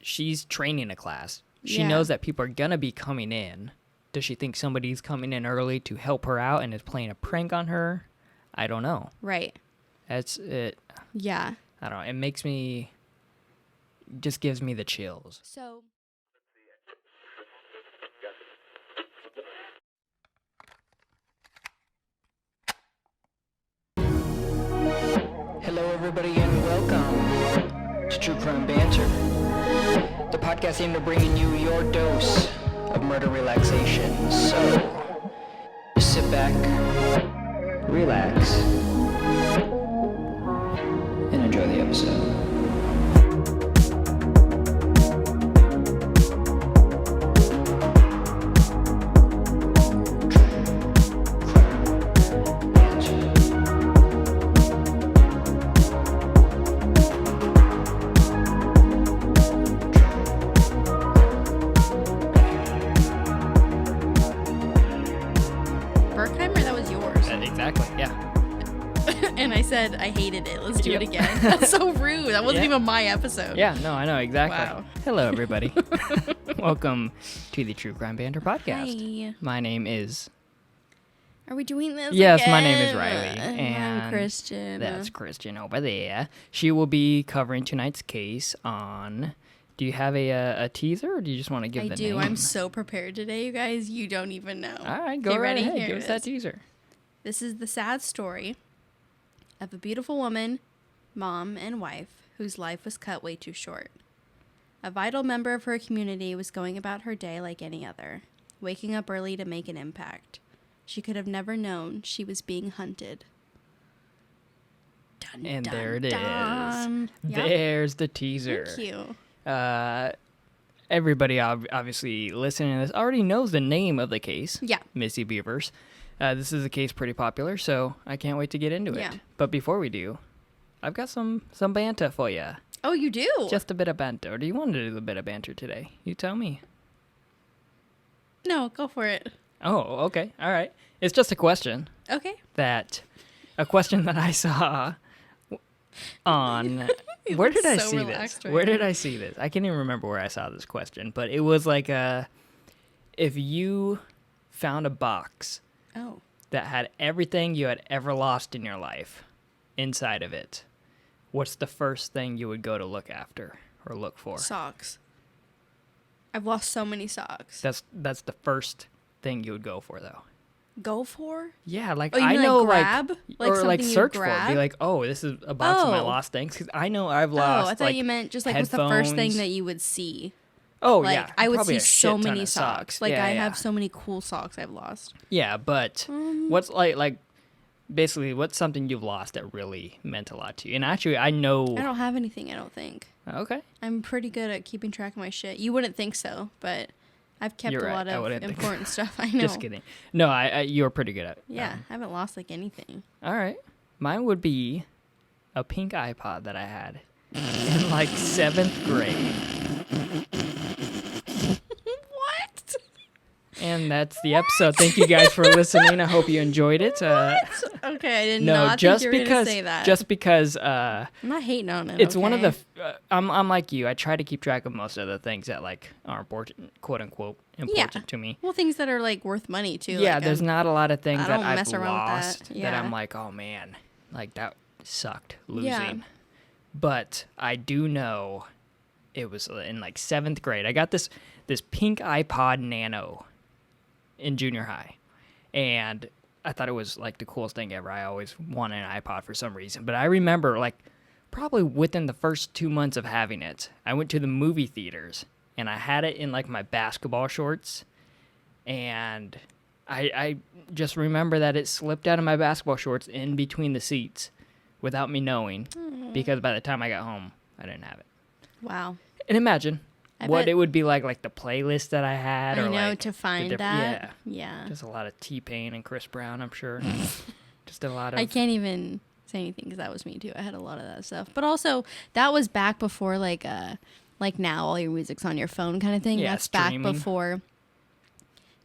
she's training a class. She knows that people are going to be coming in. Does she think somebody's coming in early to help her out and is playing a prank on her? I don't know. Right. That's it. Yeah. I don't know. It makes me, just gives me the chills. So. Hello, everybody, and welcome to True Crime Banter, the podcast aimed at bringing you your dose of murder relaxation. So, just sit back, relax, and enjoy the episode. Exactly, yeah. And I said I hated it. Let's do it again. That's so rude. That wasn't even my episode. Yeah, no, I know, exactly. Wow. Hello, everybody. Welcome to the True Crime Banter podcast. Hi. My name is... Are we doing this Yes, again? my name is Riley. And I'm Christian. That's Christian over there. She will be covering tonight's case on... Do you have a teaser, or do you just want to give the name? I do. I'm so prepared today, you guys. You don't even know. All right, go right ahead. Here Give us that teaser. This is the sad story of a beautiful woman, mom, and wife whose life was cut way too short. A vital member of her community was going about her day like any other, waking up early to make an impact. She could have never known she was being hunted. Dun, And dun, there it dun. is. Yep. There's the teaser. Thank you. Everybody obviously listening to this already knows the name of the case. Yeah. Missy Bevers. This is a case pretty popular, so I can't wait to get into Yeah. it. But before we do, I've got some banter for you. Oh, you do? Just a bit of banter. Or do you want to do a bit of banter today? You tell me. No, go for it. Oh, okay. All right. It's just a question. Okay. A question that I saw on... Where did I see this? Where did I see this? I can't even remember where I saw this question, but it was like if you found a box that had everything you had ever lost in your life inside of it, what's the first thing you would go to look after or look for? Socks. I've lost so many socks. That's the first thing you would go for, though. Go for? Yeah, like you I mean, know, grab? or like search for it. Grab? Be like, oh, this is a box of my lost things, because I know I've lost. Oh, I thought you meant just like what's the first thing that you would see? Oh, like, yeah, I would probably see so many socks. Like yeah, I have so many cool socks I've lost. Yeah, but what's like basically what's something you've lost that really meant a lot to you? And actually, I know I don't have anything. I don't think. Okay. I'm pretty good at keeping track of my shit. You wouldn't think so, but I've kept a lot of important stuff. I know. Just kidding. No, you're pretty good at it. Yeah, I haven't lost like anything. All right. Mine would be a pink iPod that I had in like 7th grade. What? And that's the episode. Thank you guys for listening. I hope you enjoyed it. Okay, I did not think you were going to say that. Just because... I'm not hating on it. It's one of the... I'm like you. I try to keep track of most of the things that like are important, quote unquote, important to me. Well, things that are like worth money too. Yeah, like, there's not a lot of things that I've lost that I'm like, oh man, like that sucked losing. Yeah. But I do know it was in like 7th grade. I got this pink iPod Nano in junior high, and I thought it was like the coolest thing ever. I always wanted an iPod for some reason. But I remember like probably within the first 2 months of having it, I went to the movie theaters and I had it in like my basketball shorts, and I just remember that it slipped out of my basketball shorts in between the seats without me knowing, because by the time I got home, I didn't have it. Wow. And imagine what it would be like the playlist that I had. I or know, like to find that. Yeah. Just a lot of T-Pain and Chris Brown, I'm sure. Just a lot of... I can't even say anything because that was me too. I had a lot of that stuff. But also, that was back before like now all your music's on your phone kind of thing. Yeah, that's streaming. Back before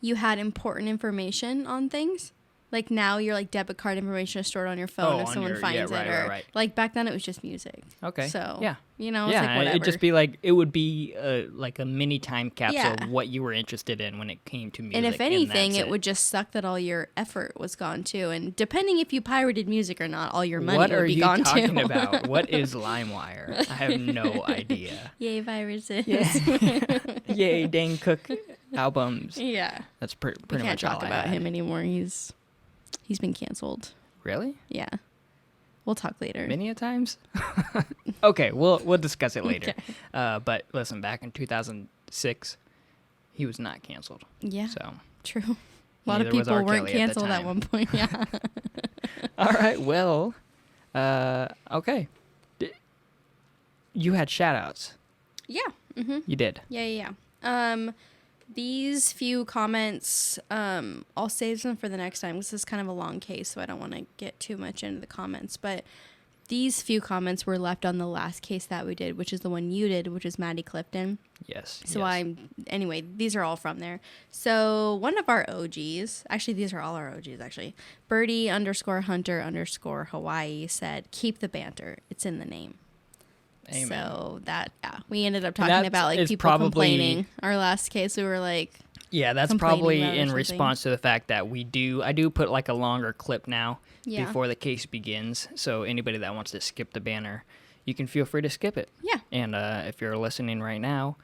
you had important information on things. Like now your like debit card information is stored on your phone if someone finds it. Right. Like back then it was just music. Okay. So, yeah. You know, it's like whatever. It'd just be like, it would be like a mini time capsule of what you were interested in when it came to music. And if anything, it would just suck that all your effort was gone too. And depending if you pirated music or not, all your money would be gone too. What are you talking about? What is LimeWire? I have no idea. Yay, viruses. Yeah. Yay, Dane Cook albums. Yeah. That's pretty much all I can't talk about him anymore. He's been canceled. Really? Yeah. We'll talk later. Many a times? Okay, we'll discuss it later. Okay. But listen, back in 2006, he was not canceled. Yeah. So true. A lot of people weren't canceled at one point. Yeah. All right. Well, okay. You had shout outs. Yeah. Mm-hmm. You did. Yeah. These few comments, I'll save them for the next time. This is kind of a long case, so I don't want to get too much into the comments. But these few comments were left on the last case that we did, which is the one you did, which is Maddie Clifton. Yes. So anyway, these are all from there. So one of our OGs, actually, these are all our OGs, actually. Birdie_Hunter_Hawaii said, keep the banter. It's in the name. Amen. So we ended up talking about like people complaining. Our last case, we were like, that's probably in response to the fact that I do put like a longer clip now before the case begins. So anybody that wants to skip the banner, you can feel free to skip it. Yeah. And if you're listening right now,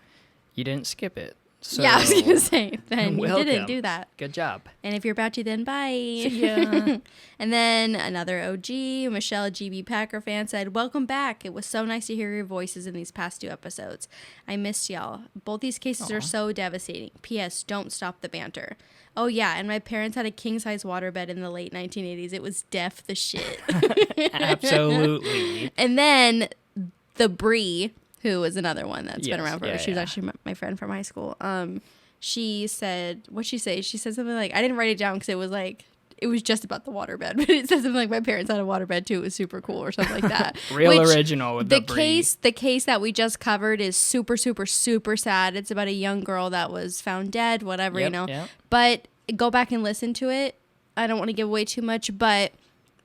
you didn't skip it. So I was going to say, then you didn't do that. Good job. And if you're about to, then bye. See ya. And then another OG, Michelle GB Packer fan, said, welcome back. It was so nice to hear your voices in these past 2 episodes. I missed y'all. Both these cases are so devastating. P.S. Don't stop the banter. Oh, yeah, and my parents had a king-size waterbed in the late 1980s. It was deaf the shit. Absolutely. And then the Bree, who was another one that's been around forever. She was actually my friend from high school. She said, what'd she say? She said something like, I didn't write it down because it was just about the waterbed, but it said something like my parents had a waterbed too. It was super cool or something like that. Original with the case. The case that we just covered is super, super, super sad. It's about a young girl that was found dead, whatever, you know. Yep. But go back and listen to it. I don't want to give away too much, but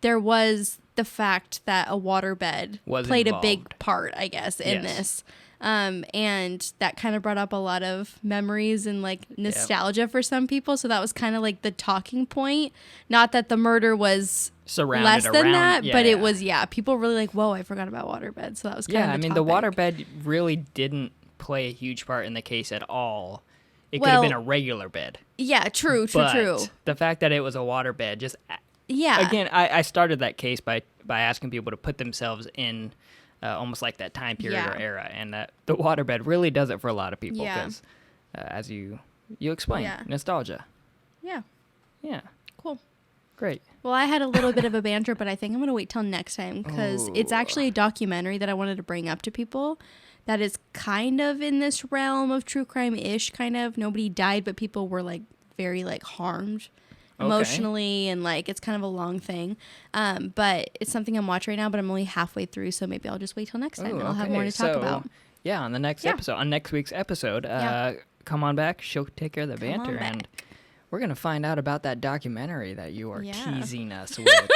there was the fact that a waterbed played involved. A big part, I guess, in this. And that kind of brought up a lot of memories and like nostalgia for some people. So that was kind of like the talking point. Not that the murder was surrounded less than that, but it was, people really like, whoa, I forgot about waterbed. So that was kind of the topic. The waterbed really didn't play a huge part in the case at all. It could have been a regular bed. Yeah, true. The fact that it was a waterbed just... Yeah. Again, I started that case by asking people to put themselves in almost like that time period or era, and that the waterbed really does it for a lot of people because, as you explained, nostalgia. Yeah. Yeah. Cool. Great. Well, I had a little bit of a banter, but I think I'm going to wait till next time because it's actually a documentary that I wanted to bring up to people that is kind of in this realm of true crime-ish, kind of. Nobody died, but people were like very like harmed. Emotionally, and like it's kind of a long thing, but it's something I'm watching right now, but I'm only halfway through, so maybe I'll just wait till next time and I'll have more to talk about. On the next episode, on next week's episode, come on back, she'll take care of the banter, and we're gonna find out about that documentary that you are teasing us with.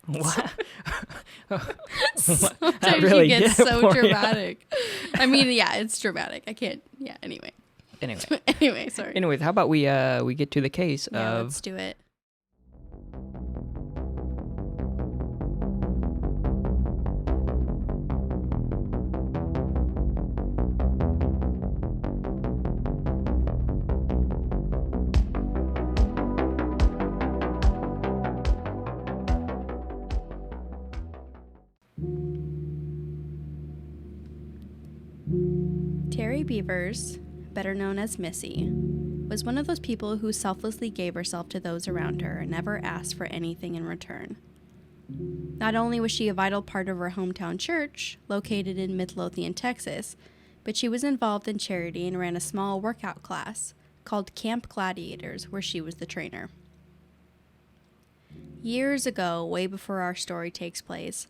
What? Sometimes really you get so dramatic. I mean, it's dramatic. I can't. Yeah. Anyway. Sorry. Anyways, how about we get to the case of... let's do it. Terri Bevers, better known as Missy, was one of those people who selflessly gave herself to those around her and never asked for anything in return. Not only was she a vital part of her hometown church, located in Midlothian, Texas, but she was involved in charity and ran a small workout class called Camp Gladiators, where she was the trainer. Years ago, way before our story takes place,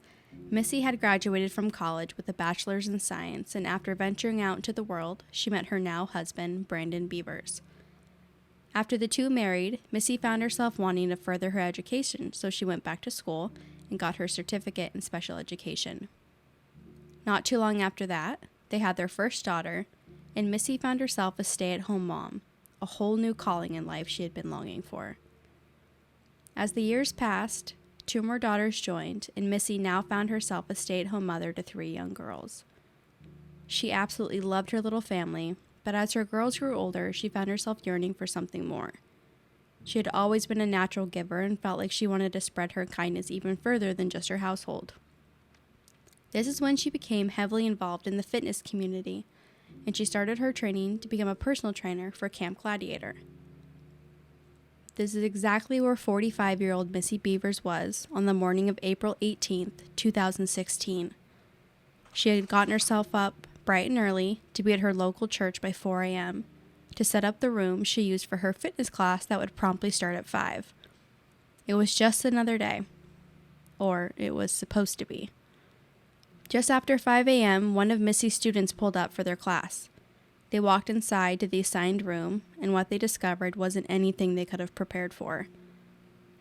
Missy had graduated from college with a bachelor's in science, and after venturing out into the world, she met her now husband, Brandon Bevers. After the two married, Missy found herself wanting to further her education, so she went back to school and got her certificate in special education. Not too long after that, they had their first daughter, and Missy found herself a stay-at-home mom, a whole new calling in life she had been longing for. As the years passed, 2 more daughters joined, and Missy now found herself a stay-at-home mother to 3 young girls. She absolutely loved her little family, but as her girls grew older, she found herself yearning for something more. She had always been a natural giver and felt like she wanted to spread her kindness even further than just her household. This is when she became heavily involved in the fitness community, and she started her training to become a personal trainer for Camp Gladiator. This is exactly where 45-year-old Missy Bevers was on the morning of April 18th, 2016. She had gotten herself up bright and early to be at her local church by 4 a.m. to set up the room she used for her fitness class that would promptly start at 5. It was just another day. Or it was supposed to be. Just after 5 a.m., one of Missy's students pulled up for their class. They walked inside to the assigned room, and what they discovered wasn't anything they could have prepared for.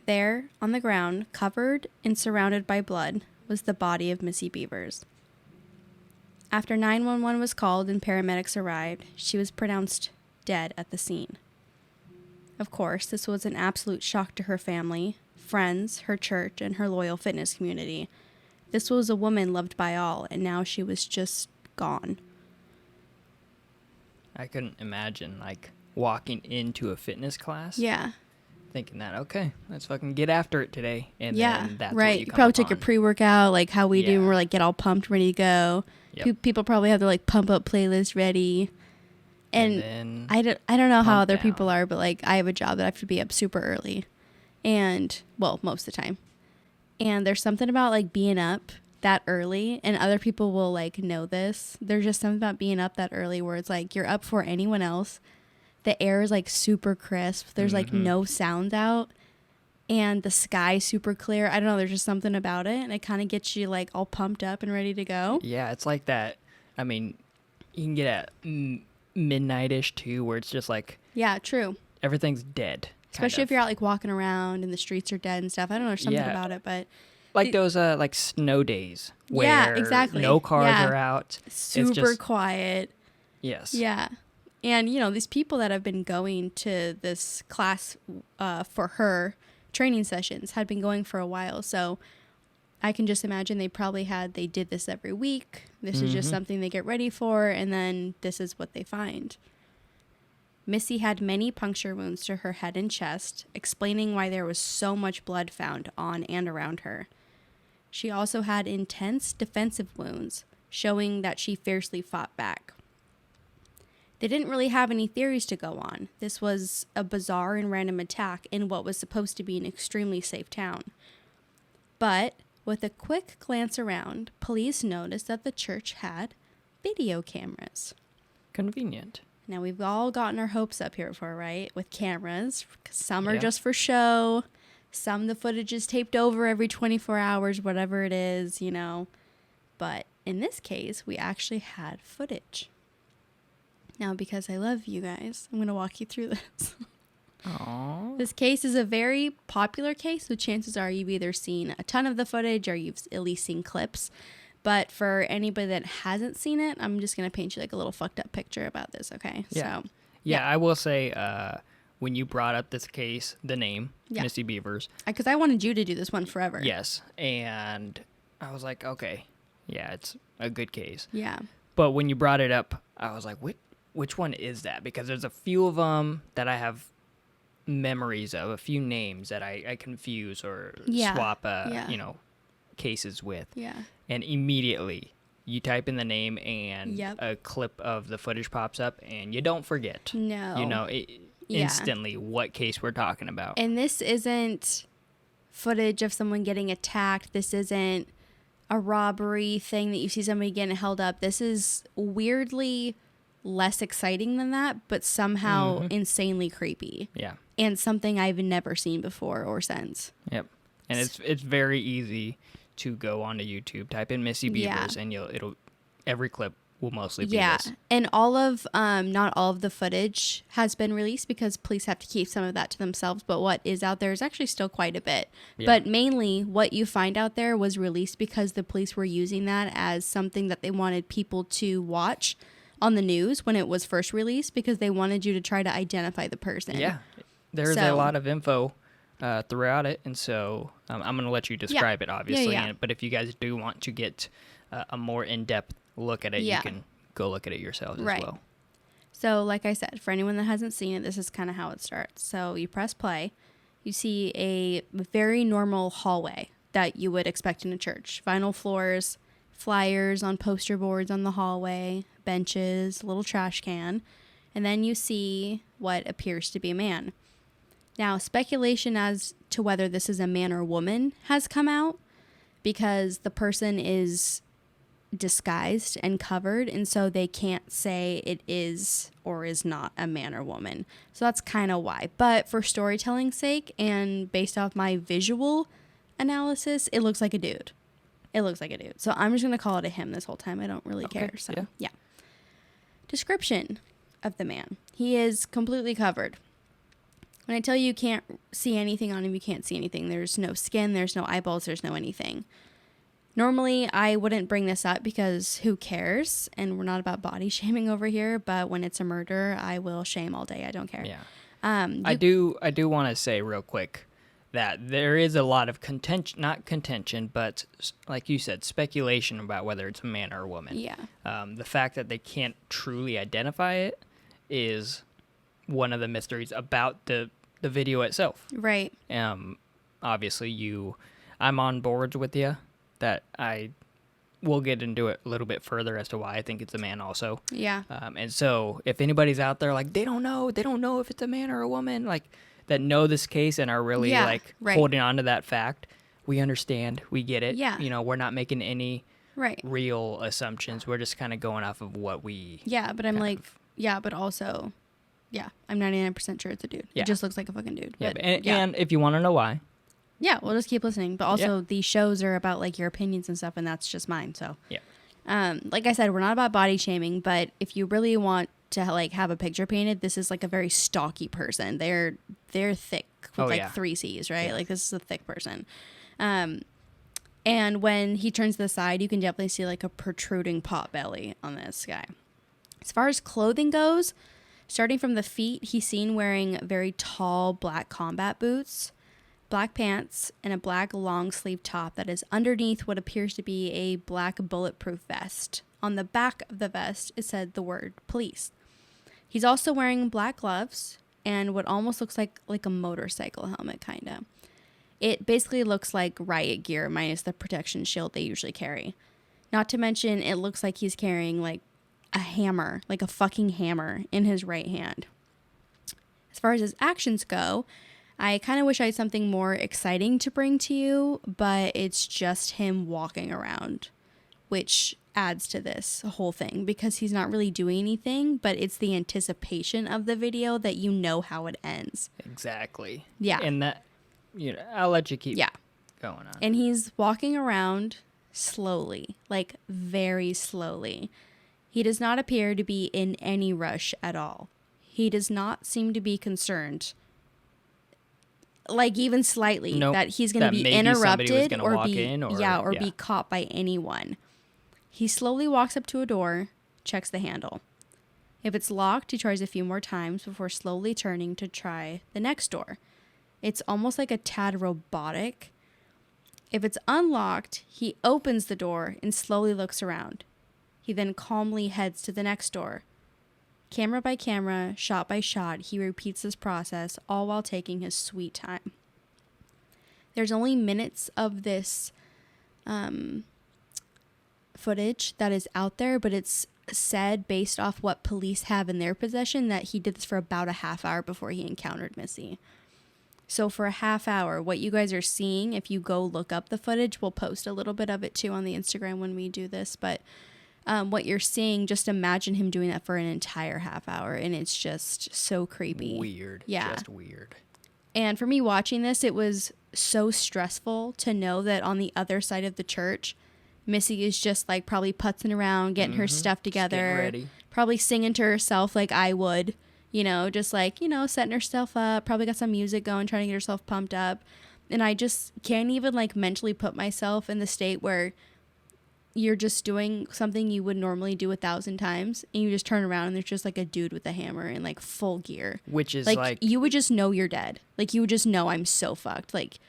There, on the ground, covered and surrounded by blood, was the body of Missy Bevers. After 911 was called and paramedics arrived, she was pronounced dead at the scene. Of course, this was an absolute shock to her family, friends, her church, and her loyal fitness community. This was a woman loved by all, and now she was just gone. I couldn't imagine, like, walking into a fitness class. Yeah. Thinking that, okay, let's fucking get after it today. And yeah, then that's right. what You come probably take upon. your pre-workout, like how we do, Yeah. and we're like, get all pumped, ready to go. Yep. People probably have their, like, pump-up playlist ready. And then I don't know how pump other down. people are, but, like, I have a job that I have to be up super early. And, well, most of the time. And there's something about, like, being up that early, and other people will, like, know this. There's just something about being up that early where it's, like, you're up before anyone else. The air is, like, super crisp. There's, like, no sound out. And the sky super clear. I don't know. There's just something about it. And it kind of gets you, like, all pumped up and ready to go. Yeah, it's like that. I mean, you can get at midnight-ish, too, where it's just, like, Yeah, true. everything's dead. Especially if you're out, like, walking around and the streets are dead and stuff. I don't know. There's something about it, but... Like those, like, snow days where Yeah, exactly. no cars Yeah. are out. Super It's just, quiet. yes. Yeah. And, you know, these people that have been going to this class for her training sessions had been going for a while. So I can just imagine they did this every week. This is just something they get ready for. And then this is what they find. Missy had many puncture wounds to her head and chest, explaining why there was so much blood found on and around her. She also had intense defensive wounds, showing that she fiercely fought back. They didn't really have any theories to go on. This was a bizarre and random attack in what was supposed to be an extremely safe town. But with a quick glance around, police noticed that the church had video cameras. Convenient. Now, we've all gotten our hopes up here for, right? With cameras. Some are Yeah. just for show. Some the footage is taped over every 24 hours, whatever it is, you know. But in this case, we actually had footage. Now, because I love you guys, I'm going to walk you through this. Aww. This case is a very popular case, so chances are you've either seen a ton of the footage or you've at least seen clips. But for anybody that hasn't seen it, I'm just going to paint you like a little fucked up picture about this, okay? Yeah. So, Yeah, I will say, when you brought up this case, the name, Yeah. Missy Bevers. because I wanted you to do this one forever. Yes. And I was like, okay, yeah, it's a good case. Yeah. But when you brought it up, I was like, which one is that? Because there's a few of them that I have memories of, a few names that I confuse or swap, cases with. Yeah. And immediately you type in the name and Yep. a clip of the footage pops up and you don't forget. No. You know, Yeah. instantly what case we're talking about. And this isn't footage of someone getting attacked. This isn't a robbery thing that you see somebody getting held up. This is weirdly less exciting than that, but somehow insanely creepy. Yeah. And something I've never seen before or since. Yep. And it's very easy to go onto YouTube, type in Missy Yeah. Bevers, and it'll every clip will mostly be Yeah, this. and all of not all of the footage has been released because police have to keep some of that to themselves, but what is out there is actually still quite a bit. Yeah. But mainly what you find out there was released because the police were using that as something that they wanted people to watch on the news when it was first released, because they wanted you to try to identify the person. Yeah, there's a So- lot of info throughout it, and so I'm going to let you describe it, obviously. Yeah. But if you guys do want to get a more in-depth look at it, Yeah. you can go look at it yourselves Right. as well. So, like I said, for anyone that hasn't seen it, this is kind of how it starts. So, you press play. You see a very normal hallway that you would expect in a church. Vinyl floors, flyers on poster boards on the hallway, benches, a little trash can. And then you see what appears to be a man. Now, speculation as to whether this is a man or woman has come out because the person is disguised and covered, and so they can't say it is or is not a man or woman. So that's kind of why. But for storytelling's sake and based off my visual analysis, it looks like a dude. It looks like a dude. So I'm just going to call it a him this whole time. I don't really care. So, yeah. Description of the man. He is completely covered. When I tell you can't see anything on him, you can't see anything. There's no skin, there's no eyeballs, there's no anything. Normally, I wouldn't bring this up because who cares? And we're not about body shaming over here, but when it's a murder, I will shame all day. I don't care. Yeah. I do want to say real quick that there is a lot of not contention, but like you said, speculation about whether it's a man or a woman. Yeah. The fact that they can't truly identify it is one of the mysteries about the video itself. Right. Obviously, I'm on board with you that I will get into it a little bit further as to why I think it's a man also. Yeah. And so if anybody's out there like they don't know if it's a man or a woman, like that know this case and are really Right. holding on to that fact, we understand, we get it. Yeah. We're not making any Right. real assumptions. We're just kind of going off of what we. Yeah, but I'm like, yeah, but also, yeah, I'm 99% sure it's a dude. Yeah. It just looks like a fucking dude. Yeah, But, and if you want to know why, yeah, we'll just keep listening. But also, these shows are about like your opinions and stuff, and that's just mine. So, like I said, we're not about body shaming, but if you really want to like have a picture painted, this is like a very stocky person. They're thick with 3 C's, right? Yeah. Like this is a thick person. And when he turns to the side, you can definitely see like a protruding pot belly on this guy. As far as clothing goes, starting from the feet, he's seen wearing very tall black combat boots, black pants, and a black long sleeve top that is underneath what appears to be a black bulletproof vest. On the back of the vest, it said the word police. He's also wearing black gloves and what almost looks like a motorcycle helmet, kind of. It basically looks like riot gear minus the protection shield they usually carry. Not to mention, it looks like he's carrying like a hammer, like a fucking hammer in his right hand. As far as his actions go, I kind of wish I had something more exciting to bring to you, but it's just him walking around, which adds to this whole thing because he's not really doing anything, but it's the anticipation of the video that you know how it ends. exactly. Yeah. And that, I'll let you keep going on. And he's walking around slowly, like very slowly. He does not appear to be in any rush at all. He does not seem to be concerned, like even slightly, that he's going to be interrupted or be caught by anyone. He slowly walks up to a door, checks the handle. If it's locked, he tries a few more times before slowly turning to try the next door. It's almost like a tad robotic. If it's unlocked, he opens the door and slowly looks around. He then calmly heads to the next door. Camera by camera, shot by shot, he repeats this process, all while taking his sweet time. There's only minutes of this footage that is out there, but it's said based off what police have in their possession that he did this for about a half hour before he encountered Missy. So for a half hour, what you guys are seeing, if you go look up the footage, we'll post a little bit of it too on the Instagram when we do this, but what you're seeing, just imagine him doing that for an entire half hour, and it's just so creepy. Weird. Yeah. Just weird. And for me watching this, it was so stressful to know that on the other side of the church, Missy is just like probably putzing around, getting her stuff together, getting ready. probably singing to herself like I would, just like, setting herself up, probably got some music going, trying to get herself pumped up. And I just can't even like mentally put myself in the state where you're just doing something you would normally do 1,000 times, and you just turn around and there's just like a dude with a hammer in like full gear. Which is like you would just know you're dead. Like you would just know I'm so fucked. Like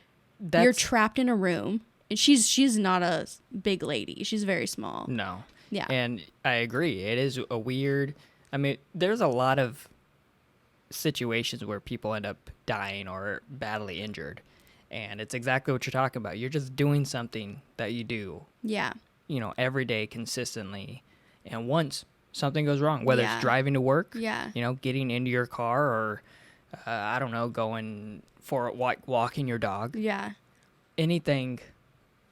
you're trapped in a room. And she's not a big lady. She's very small. No. Yeah. And I agree. It is a weird. I mean, there's a lot of situations where people end up dying or badly injured, and it's exactly what you're talking about. You're just doing something that you do. Yeah. Every day consistently, and once something goes wrong, whether it's driving to work, getting into your car, or I don't know, going for walking your dog. Yeah. Anything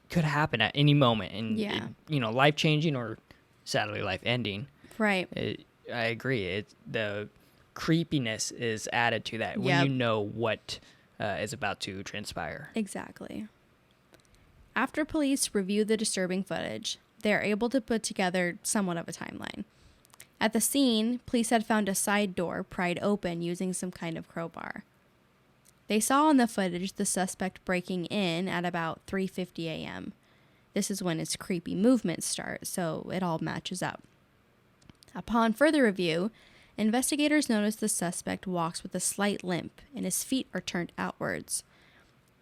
could happen at any moment, and life changing or sadly life ending. Right. I agree. The creepiness is added to that when you know what is about to transpire. Exactly. After police review the disturbing footage, they are able to put together somewhat of a timeline. At the scene, police had found a side door pried open using some kind of crowbar. They saw on the footage the suspect breaking in at about 3:50 a.m. This is when his creepy movements start, so it all matches up. Upon further review, investigators notice the suspect walks with a slight limp and his feet are turned outwards.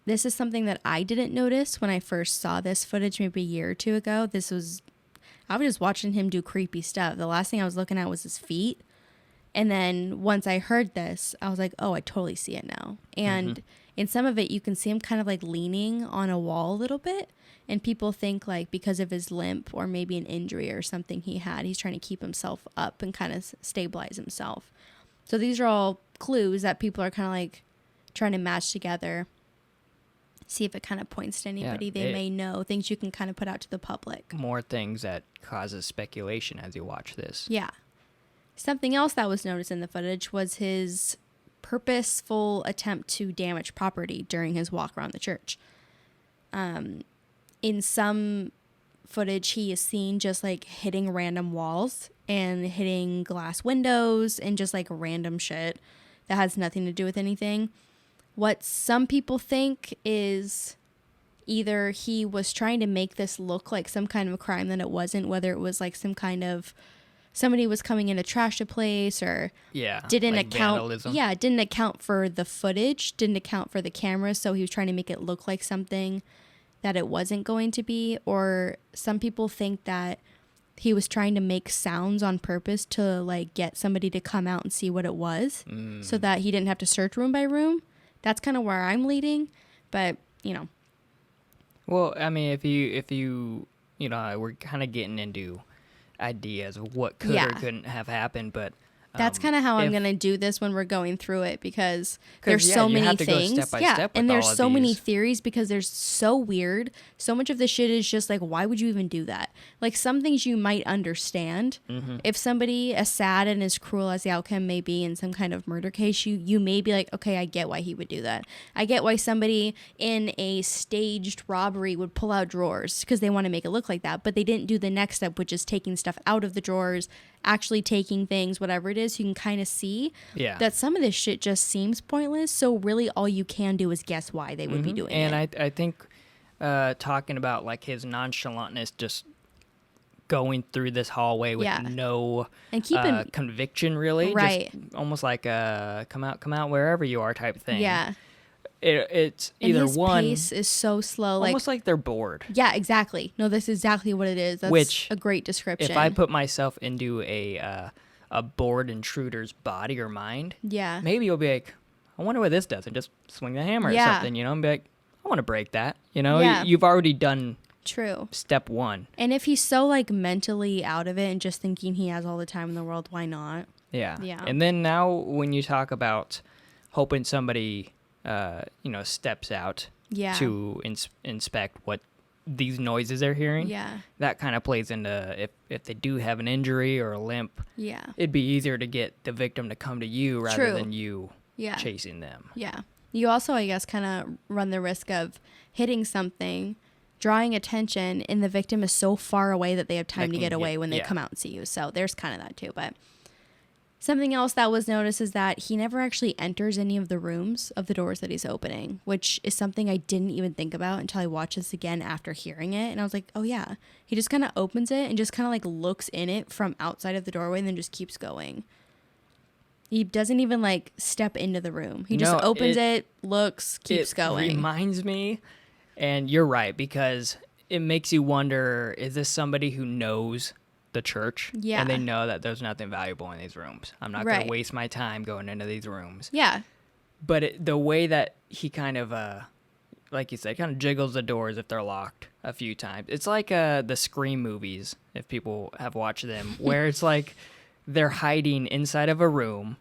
This is something that I didn't notice when I first saw this footage maybe a year or two ago. I was just watching him do creepy stuff. The last thing I was looking at was his feet. And then once I heard this, I was like, oh, I totally see it now. And in some of it, you can see him kind of like leaning on a wall a little bit. And people think like because of his limp or maybe an injury or something he had, he's trying to keep himself up and kind of stabilize himself. So these are all clues that people are kind of like trying to match together. See if it kind of points to anybody they may know, things you can kind of put out to the public. More things that causes speculation as you watch this. Yeah. Something else that was noticed in the footage was his purposeful attempt to damage property during his walk around the church. In some footage, he is seen just like hitting random walls and hitting glass windows and just like random shit that has nothing to do with anything. What some people think is either he was trying to make this look like some kind of a crime that it wasn't, whether it was like some kind of somebody was coming in to trash a place or didn't account vandalism. Didn't account for the footage, didn't account for the camera, so he was trying to make it look like something that it wasn't going to be. Or some people think that he was trying to make sounds on purpose to like get somebody to come out and see what it was so that he didn't have to search room by room. That's kind of where I'm leading, but Well, I mean, if you we're kind of getting into ideas of what could or couldn't have happened, but that's kind of how I'm going to do this when we're going through it, because there's so many things. Go step by step and there's so many these theories because there's so weird. So much of the shit is just like, why would you even do that? Like some things you might understand. If somebody as sad and as cruel as the outcome may be in some kind of murder case, you may be like, okay, I get why he would do that. I get why somebody in a staged robbery would pull out drawers because they want to make it look like that, but they didn't do the next step, which is taking stuff out of the drawers, actually taking things, whatever it is. You can kind of see that some of this shit just seems pointless. So really all you can do is guess why they would be doing it. And I think talking about like his nonchalantness, just going through this hallway with no and conviction, really. Right. Just almost like come out wherever you are type thing. Yeah. It's either and his one pace is so slow, almost like they're bored. Yeah, exactly. No, that's exactly what it is. That's a great description. If I put myself into a bored intruder's body or mind, maybe you'll be like, I wonder what this does, and just swing the hammer or something, and be like, I want to break that. You've already done step one. And if he's so like mentally out of it and just thinking he has all the time in the world, why not? Yeah. And then now when you talk about hoping somebody steps out to inspect what these noises they're hearing. Yeah. That kind of plays into if they do have an injury or a limp. Yeah. It'd be easier to get the victim to come to you rather than you chasing them. Yeah. You also, I guess, kind of run the risk of hitting something, drawing attention, and the victim is so far away that they have time to get away when they yeah. come out and see you. So there's kind of that too. But something else that was noticed is that he never actually enters any of the rooms of the doors that he's opening, which is something I didn't even think about until I watched this again after hearing it. And I was like, oh yeah, he just kind of opens it and just kind of like looks in it from outside of the doorway and then just keeps going. He doesn't even like step into the room. He just opens it, looks, keeps going. It reminds me, and you're right, because it makes you wonder, is this somebody who knows the church? Yeah. And they know that there's nothing valuable in these rooms. I'm not going to waste my time going into these rooms. Yeah. But the way that he kind of, like you said, kind of jiggles the doors if they're locked a few times. It's like the Scream movies, if people have watched them, where it's like they're hiding inside of a room,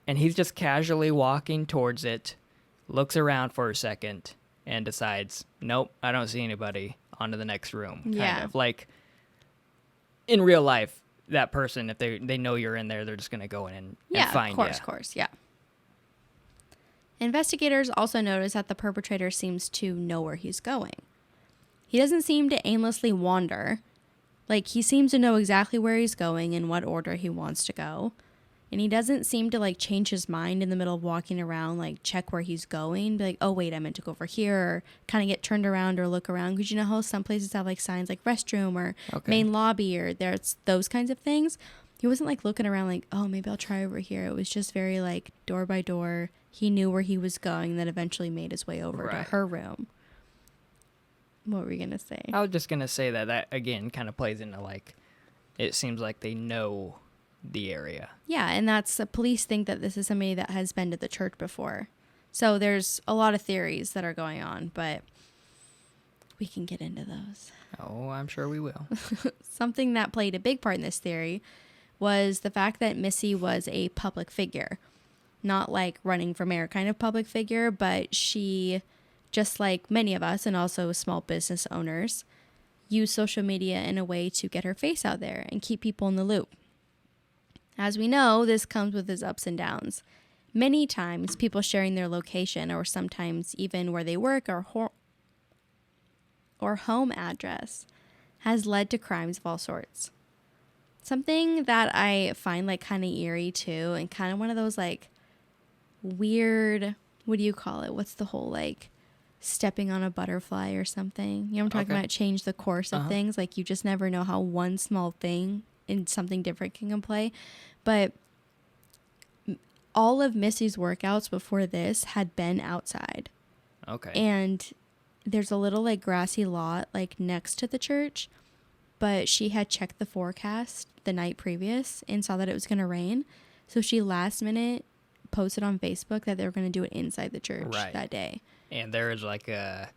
and he's just casually walking towards it, looks around for a second, and decides, nope, I don't see anybody. On to the next room. Kind of. Like, in real life, that person, if they know you're in there, they're just going to go in and find you. Yeah, of course, yeah. Investigators also notice that the perpetrator seems to know where he's going. He doesn't seem to aimlessly wander. Like, he seems to know exactly where he's going and what order he wants to go. And he doesn't seem to, like, change his mind in the middle of walking around, like, check where he's going. Be like, oh, wait, I meant to go over here. Or kind of get turned around or look around. Because you know how some places have, like, signs like restroom or main lobby or there's those kinds of things. He wasn't, like, looking around like, oh, maybe I'll try over here. It was just very, like, door by door. He knew where he was going, then eventually made his way over to her room. What were you going to say? I was just going to say that, again, kind of plays into, like, it seems like they know the area. Yeah, and that's police think that this is somebody that has been to the church before. So there's a lot of theories that are going on, but we can get into those. Oh, I'm sure we will. Something that played a big part in this theory was the fact that Missy was a public figure. Not like running for mayor kind of public figure, but she, just like many of us and also small business owners, used social media in a way to get her face out there and keep people in the loop. As we know, this comes with its ups and downs. Many times, people sharing their location or sometimes even where they work or home address has led to crimes of all sorts. Something that I find like kind of eerie too, and kind of one of those like weird, what do you call it? What's the whole like stepping on a butterfly or something? You know what I'm talking about? Change the course of things. Like you just never know how one small thing and something different can play. But all of Missy's workouts before this had been outside. Okay. And there's a little like grassy lot like next to the church, but she had checked the forecast the night previous and saw that it was going to rain. So she last minute posted on Facebook that they were going to do it inside the church that day. And there is like a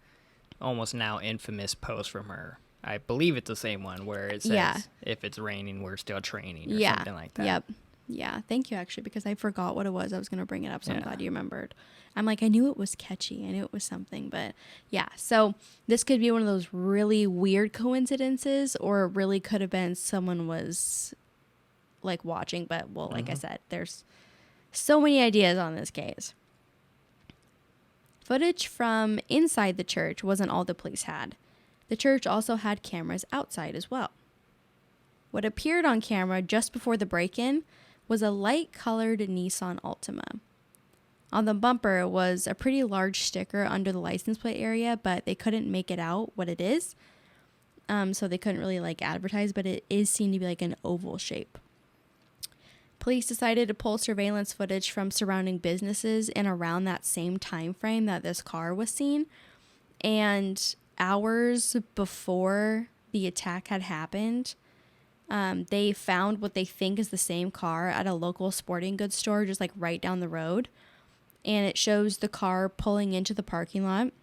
almost now infamous post from her. I believe it's the same one where it says, if it's raining, we're still training or something like that. Yep. Yeah. Thank you, actually, because I forgot what it was. I was going to bring it up, so I'm glad you remembered. I'm like, I knew it was catchy. I knew it was something, but yeah. So this could be one of those really weird coincidences, or it really could have been someone was like watching, but well, like I said, there's so many ideas on this case. Footage from inside the church wasn't all the police had. The church also had cameras outside as well. What appeared on camera just before the break-in was a light-colored Nissan Altima. On the bumper was a pretty large sticker under the license plate area, but they couldn't make it out what it is. So they couldn't really like advertise, but it is seen to be like an oval shape. Police decided to pull surveillance footage from surrounding businesses in around that same time frame that this car was seen. And hours before the attack had happened, they found what they think is the same car at a local sporting goods store just like right down the road. And it shows the car pulling into the parking lot.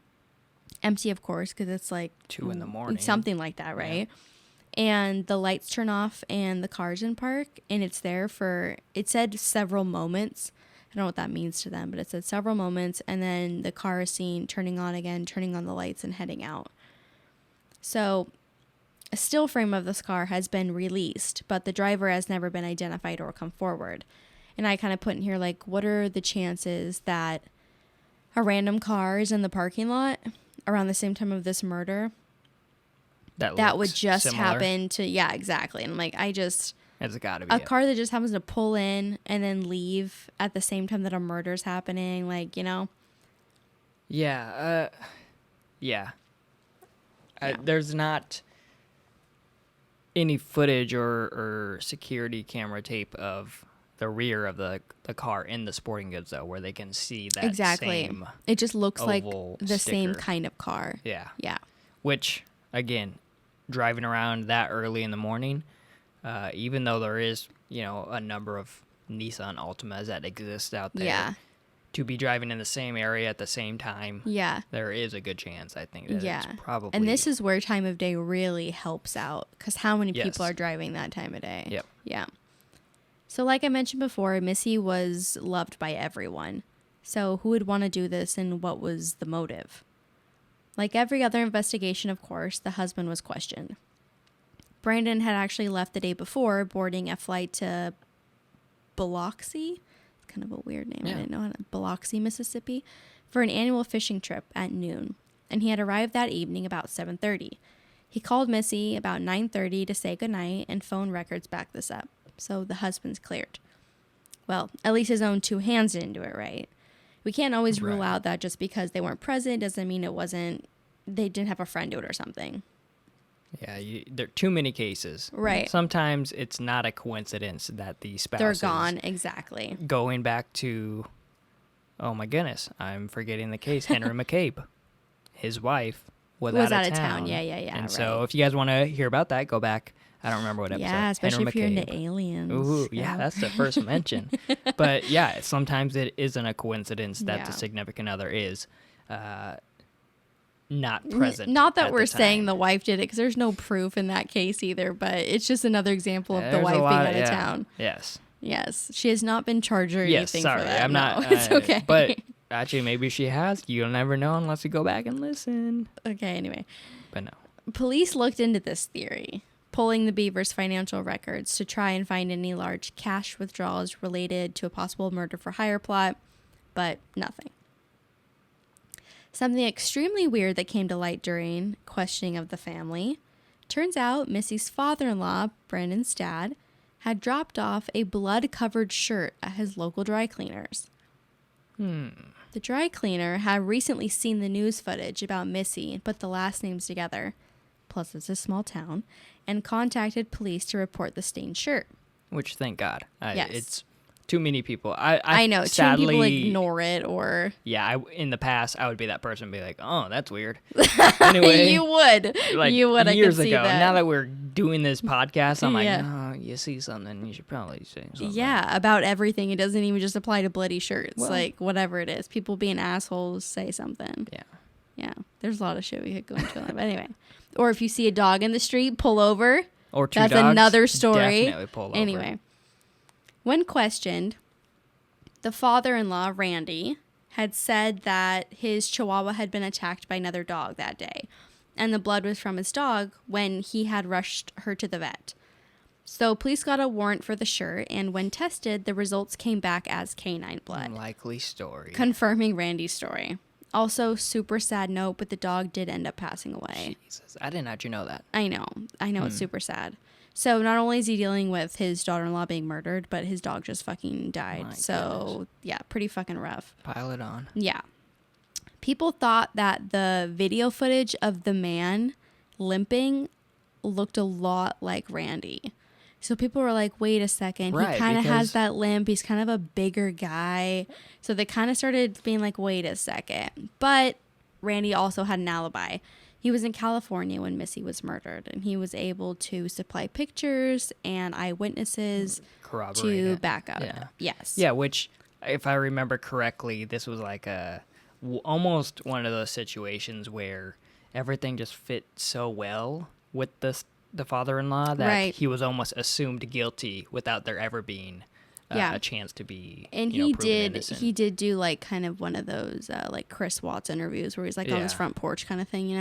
Empty, of course, because it's like 2 a.m. Something like that, right? Yeah. And the lights turn off and the car's in park. And it's there for, it said several moments. I don't know what that means to them, but it said several moments, and then the car is seen turning on again, turning on the lights and heading out. So a still frame of this car has been released, but the driver has never been identified or come forward. And I kind of put in here, like, what are the chances that a random car is in the parking lot around the same time of this murder that would looks just similar. happen to, yeah, exactly. And I'm like, It's got to be a it. car that just happens to pull in and then leave at the same time that a murder's happening, like, you know? Yeah. Yeah. There's not any footage or security camera tape of the rear of the car in the sporting goods, though, where they can see that Exactly. same It just looks like oval the same sticker. kind of car. Yeah. Yeah. Which, again, driving around that early in the morning, even though there is, a number of Nissan Altimas that exist out there, Yeah. to be driving in the same area at the same time, Yeah. there is a good chance, I think, that Yeah. it's probably... And this is where time of day really helps out, because how many Yes. people are driving that time of day? Yep. Yeah. So like I mentioned before, Missy was loved by everyone. So who would want to do this, and what was the motive? Like every other investigation, of course, the husband was questioned. Brandon had actually left the day before, boarding a flight to Biloxi. It's kind of a weird name. Yeah. I didn't know how to. Biloxi, Mississippi, for an annual fishing trip at noon. And he had arrived that evening about 7:30. He called Missy about 9:30 to say goodnight, and phone records back this up. So the husband's cleared. Well, at least his own two hands didn't do it right. We can't always rule Right. out that just because they weren't present doesn't mean they didn't have a friend do it or something. Yeah, there are too many cases. Right. Sometimes it's not a coincidence that the spouse They're is gone, exactly. going back to, oh my goodness, I'm forgetting the case, Henry McCabe. His wife was out of town. Yeah. And right. so if you guys want to hear about that, go back. I don't remember what episode. Yeah, especially Henry if you're McCabe. into aliens. Ooh, yeah, that's the first mention. But yeah, sometimes it isn't a coincidence that Yeah. the significant other is not present. Not that at we're the saying time. the wife did it, because there's no proof in that case either, but it's just another example of the There's a wife being lot out of yeah. town. Yes. Yes, she has not been charged or Yes, anything sorry. for that. I'm No, not. it's okay. But actually, maybe she has. You'll never know unless you go back and listen. Okay, anyway. But no. Police looked into this theory, pulling the Bevers' financial records to try and find any large cash withdrawals related to a possible murder-for-hire plot, but nothing. Something extremely weird that came to light during questioning of the family. Turns out Missy's father-in-law, Brandon's dad, had dropped off a blood-covered shirt at his local dry cleaners. The dry cleaner had recently seen the news footage about Missy and put the last names together, plus it's a small town, and contacted police to report the stained shirt. Which, thank God. Yes. It's too many people. I know, sadly, too many people ignore it, or... Yeah, in the past, I would be that person and be like, oh, that's weird. Anyway. You would. Like You would, years I could see ago. that. Now that we're doing this podcast, I'm Yeah. like, no, you see something, you should probably say something. Yeah, about everything. It doesn't even just apply to bloody shirts. Well- like, whatever it is. People being assholes, say something. Yeah. Yeah, there's a lot of shit we could go into on that. But anyway. Or if you see a dog in the street, pull over. Or two That's dogs, another story. Definitely pull over. Anyway. When questioned, the father-in-law, Randy, had said that his chihuahua had been attacked by another dog that day, and the blood was from his dog when he had rushed her to the vet. So police got a warrant for the shirt, and when tested, the results came back as canine blood, Unlikely story. confirming Randy's story. Also, super sad note, but the dog did end up passing away. Jesus, I didn't actually know that. I know, it's super sad. So not only is he dealing with his daughter-in-law being murdered, but his dog just fucking died. My So goodness. yeah, pretty fucking rough. Pile it on. Yeah. People thought that the video footage of the man limping looked a lot like Randy. So people were like, wait a second. Right, he kind of because- has that limp. He's kind of a bigger guy. So they kind of started being like, wait a second. But Randy also had an alibi. He was in California when Missy was murdered, and he was able to supply pictures and eyewitnesses Corroborate to it. back up. Yeah. Yes. Yeah, which, if I remember correctly, this was like almost one of those situations where everything just fit so well with the father-in-law that Right. he was almost assumed guilty without there ever being Yeah. a chance to be And proven he innocent. did do like kind of one of those like Chris Watts interviews where he's like on his Yeah. front porch kind of thing, you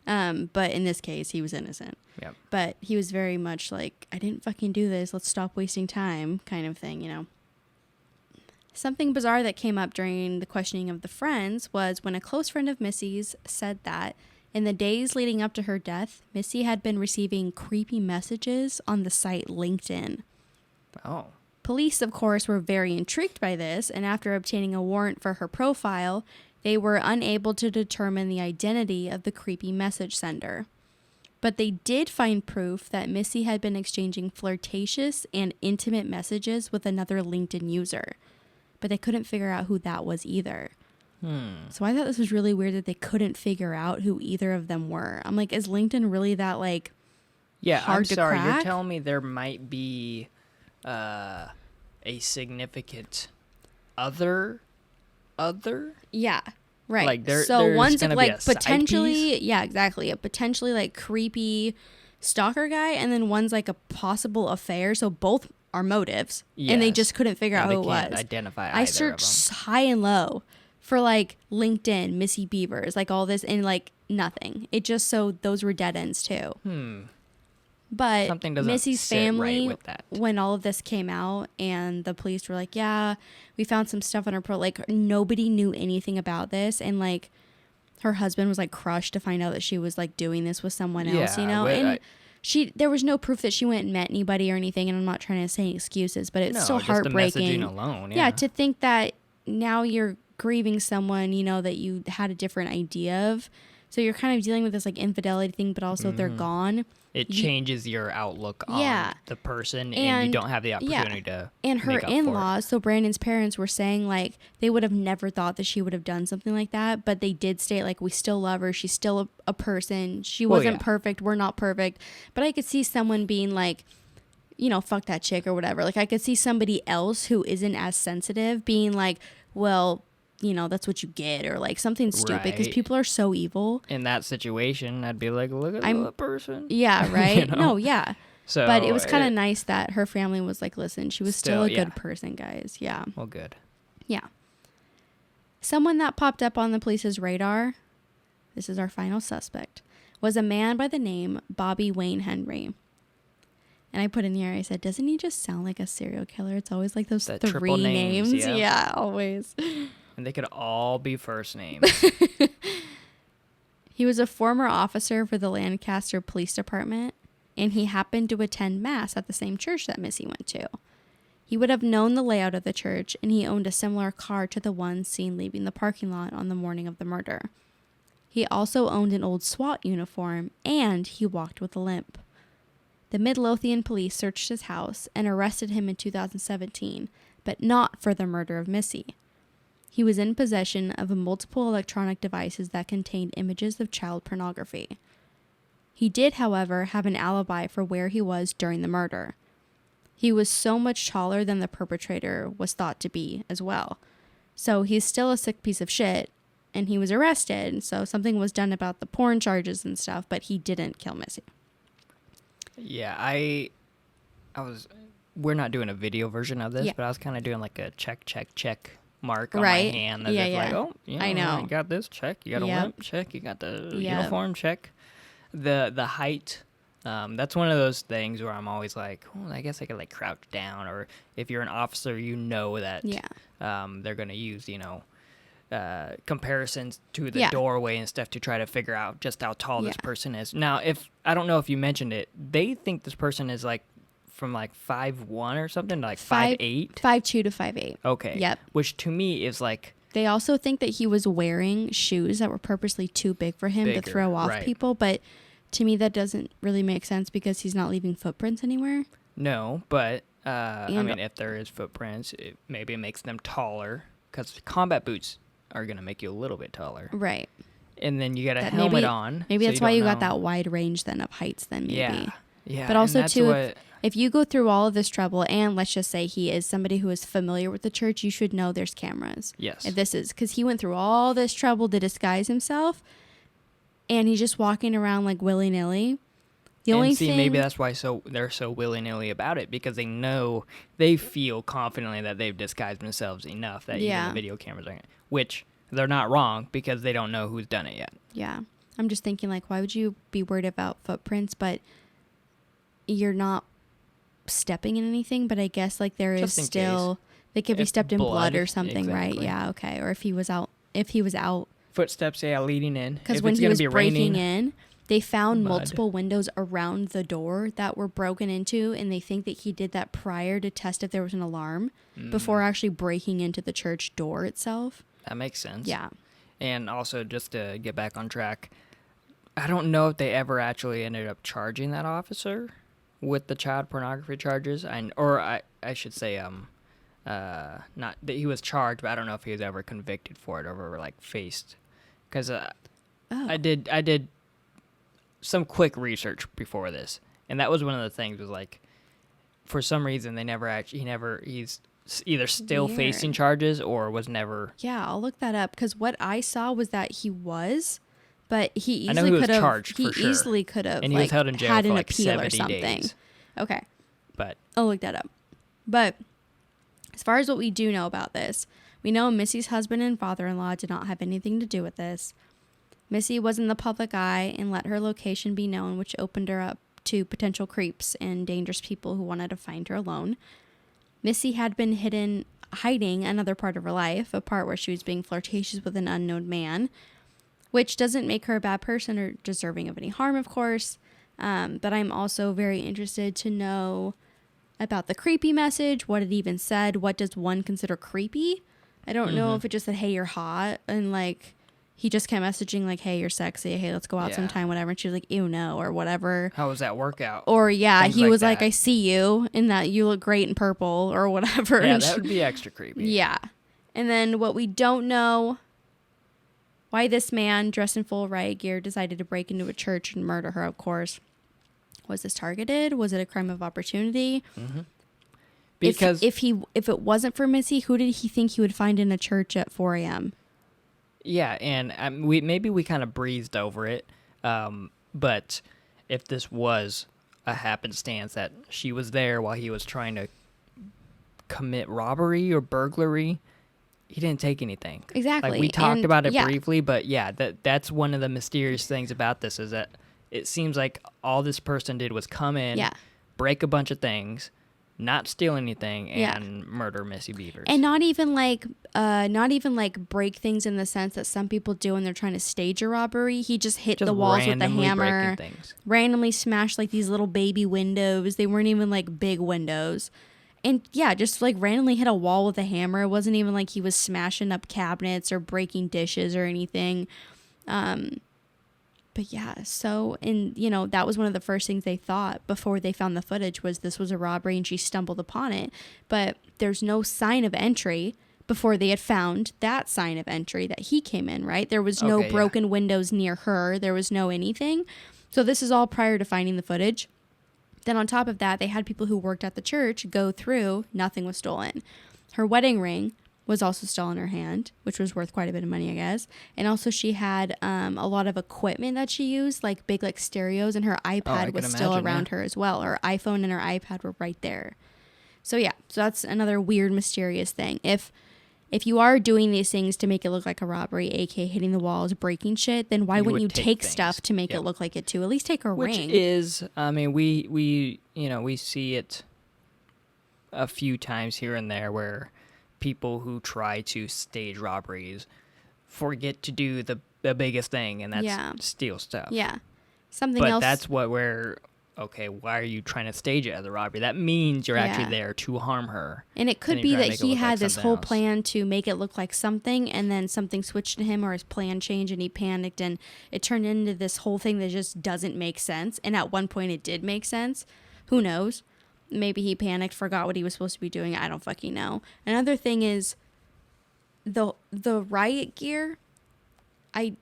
know. But in this case, he was innocent. Yep. But he was very much like, I didn't fucking do this. Let's stop wasting time, kind of thing, you know. Something bizarre that came up during the questioning of the friends was when a close friend of Missy's said that In the days leading up to her death, Missy had been receiving creepy messages on the site LinkedIn. Oh. Police, of course, were very intrigued by this, and after obtaining a warrant for her profile, they were unable to determine the identity of the creepy message sender. But they did find proof that Missy had been exchanging flirtatious and intimate messages with another LinkedIn user. But they couldn't figure out who that was either. So I thought this was really weird that they couldn't figure out who either of them were. I'm like, is LinkedIn really that, like, hard to crack? You're telling me there might be a significant other? Yeah, right. Like so there's one's gonna like be a potentially, yeah, exactly, a potentially like creepy stalker guy, and then one's like a possible affair. So both are motives, and they just couldn't figure out who it was. Identify either I of them. searched high and low for like LinkedIn, Missy Bevers, like all this, and like nothing. It just so those were dead ends too. But something doesn't Missy's sit family, right with that. when all of this came out and the police were like, yeah, we found some stuff on her like nobody knew anything about this. And like her husband was like crushed to find out that she was like doing this with someone else, you know? And there was no proof that she went and met anybody or anything. And I'm not trying to say excuses, but it's still heartbreaking. The messaging alone, yeah, to think that now you're grieving someone, you know, that you had a different idea of. So you're kind of dealing with this like infidelity thing, but also they're gone. It changes your outlook on the person, and you don't have the opportunity to And her make up in-laws, so Brandon's parents were saying like they would have never thought that she would have done something like that, but they did state like we still love her. She's still a person. She wasn't perfect. We're not perfect. But I could see someone being like, you know, fuck that chick or whatever. Like I could see somebody else who isn't as sensitive being like, well, you know, that's what you get, or like something stupid, because people are so evil. In that situation, I'd be like, look at the person. Yeah, right? You know? No, yeah. So, but it was kind of nice that her family was like, listen, she was still a good person, guys. Yeah. Well, good. Yeah. Someone that popped up on the police's radar, this is our final suspect, was a man by the name Bobby Wayne Henry. And I put in here, I said, doesn't he just sound like a serial killer? It's always like those three names. Yeah, always. And they could all be first names. He was a former officer for the Lancaster Police Department, and he happened to attend Mass at the same church that Missy went to. He would have known the layout of the church, and he owned a similar car to the one seen leaving the parking lot on the morning of the murder. He also owned an old SWAT uniform, and he walked with a limp. The Midlothian police searched his house and arrested him in 2017, but not for the murder of Missy. He was in possession of multiple electronic devices that contained images of child pornography. He did, however, have an alibi for where he was during the murder. He was so much taller than the perpetrator was thought to be as well. So he's still a sick piece of shit, and he was arrested, so something was done about the porn charges and stuff, but he didn't kill Missy. Yeah, we're not doing a video version of this, but I was kind of doing like a check mark on my hand. Like, oh, yeah, I know. You got this, check. You got a limp, check. You got the uniform, check. The height, that's one of those things where I'm always like, oh, I guess I could like crouch down, or if you're an officer, you know that they're going to use, you know, comparisons to the doorway and stuff to try to figure out just how tall this person is. Now, I don't know if you mentioned it, they think this person is like from like 5'1" or something to like 5'8", 5'2" to 5'8". Okay. Yep. Which to me is like. They also think that he was wearing shoes that were purposely too big for him to throw off people, but to me that doesn't really make sense because he's not leaving footprints anywhere. No, but I mean, if there is footprints, maybe it makes them taller, because combat boots are going to make you a little bit taller. Right. And then you got a helmet on. Maybe that's why you got that wide range then of heights then maybe. Yeah. But also too, if you go through all of this trouble, and let's just say he is somebody who is familiar with the church, you should know there's cameras. Yes. If this is, because he went through all this trouble to disguise himself, and he's just walking around like willy-nilly. Maybe that's why they're so willy-nilly about it, because they feel confidently that they've disguised themselves enough that even the video cameras aren't. Which they're not wrong, because they don't know who's done it yet. Yeah. I'm just thinking, like, why would you be worried about footprints, but you're not stepping in anything? But I guess, like, there is still, they could be stepped in blood or something, right? Yeah, okay. Or if he was out Footsteps, yeah, leading in. Because If when it's he gonna was be breaking raining, in, they found mud. multiple windows around the door that were broken into, and they think that he did that prior to test if there was an alarm before actually breaking into the church door itself. That makes sense. Yeah. And also, just to get back on track, I don't know if they ever actually ended up charging that officer with the child pornography charges. I should say, not that he was charged, but I don't know if he was ever convicted for it or ever like faced. Because I did some quick research before this, and that was one of the things was like, for some reason he's either still Weird. facing charges or was never. Yeah, I'll look that up because what I saw was that he was, but he I know easily he was could have. charged He for sure. easily could have And he was held in jail had for an like appeal 70 or something. days. Okay, But I'll look that up. But as far as what we do know about this, we know Missy's husband and father-in-law did not have anything to do with this. Missy was in the public eye and let her location be known, which opened her up to potential creeps and dangerous people who wanted to find her alone. Missy had been hiding another part of her life, a part where she was being flirtatious with an unknown man, which doesn't make her a bad person or deserving of any harm, of course. But I'm also very interested to know about the creepy message, what it even said. What does one consider creepy? I don't know if it just said, hey, you're hot, and like he just kept messaging like, hey, you're sexy, hey, let's go out sometime, whatever, and she was like, ew, no, or whatever. how was that workout? Or yeah, Things he like was like, that. I see you and that you look great in purple or whatever. Yeah, And that would be extra creepy. yeah. And then what we don't know, why this man dressed in full riot gear decided to break into a church and murder her, of course. Was this targeted? Was it a crime of opportunity? Because if it wasn't for Missy, who did he think he would find in a church at 4 a.m.? yeah, and we kind of breezed over it, but if this was a happenstance that she was there while he was trying to commit robbery or burglary, he didn't take anything. Exactly. Like we talked And, about it yeah. briefly, but yeah, that's one of the mysterious things about this is that it seems like all this person did was come in, break a bunch of things, not steal anything, and murder Missy Bevers. And not even like break things in the sense that some people do when they're trying to stage a robbery. He just hit the walls with a hammer, randomly smashed like these little baby windows. They weren't even like big windows. And yeah, just like randomly hit a wall with a hammer. It wasn't even like he was smashing up cabinets or breaking dishes or anything. But yeah, so, and you know, that was one of the first things they thought before they found the footage was this was a robbery and she stumbled upon it. But there's no sign of entry before they had found that sign of entry that he came in, right? There was no broken windows near her. There was no anything. So this is all prior to finding the footage. Then on top of that, they had people who worked at the church go through. Nothing was stolen. Her wedding ring was also still in her hand, which was worth quite a bit of money, I guess. And also she had a lot of equipment that she used, like big like stereos, and her iPad was still around her as well. Her iPhone and her iPad were right there. So yeah, so that's another weird, mysterious thing. If you are doing these things to make it look like a robbery, aka hitting the walls, breaking shit, then why wouldn't you take stuff to make it look like it too? At least take her ring. Which is, I mean, we see it a few times here and there where people who try to stage robberies forget to do the biggest thing, and that's steal stuff. Yeah. Something else. But that's what okay, why are you trying to stage it as a robbery? That means you're actually there to harm her. And it could be that he had this whole plan to make it look like something, and then something switched to him or his plan changed and he panicked, and it turned into this whole thing that just doesn't make sense. And at one point it did make sense. Who knows? Maybe he panicked, forgot what he was supposed to be doing. I don't fucking know. Another thing is the riot gear. I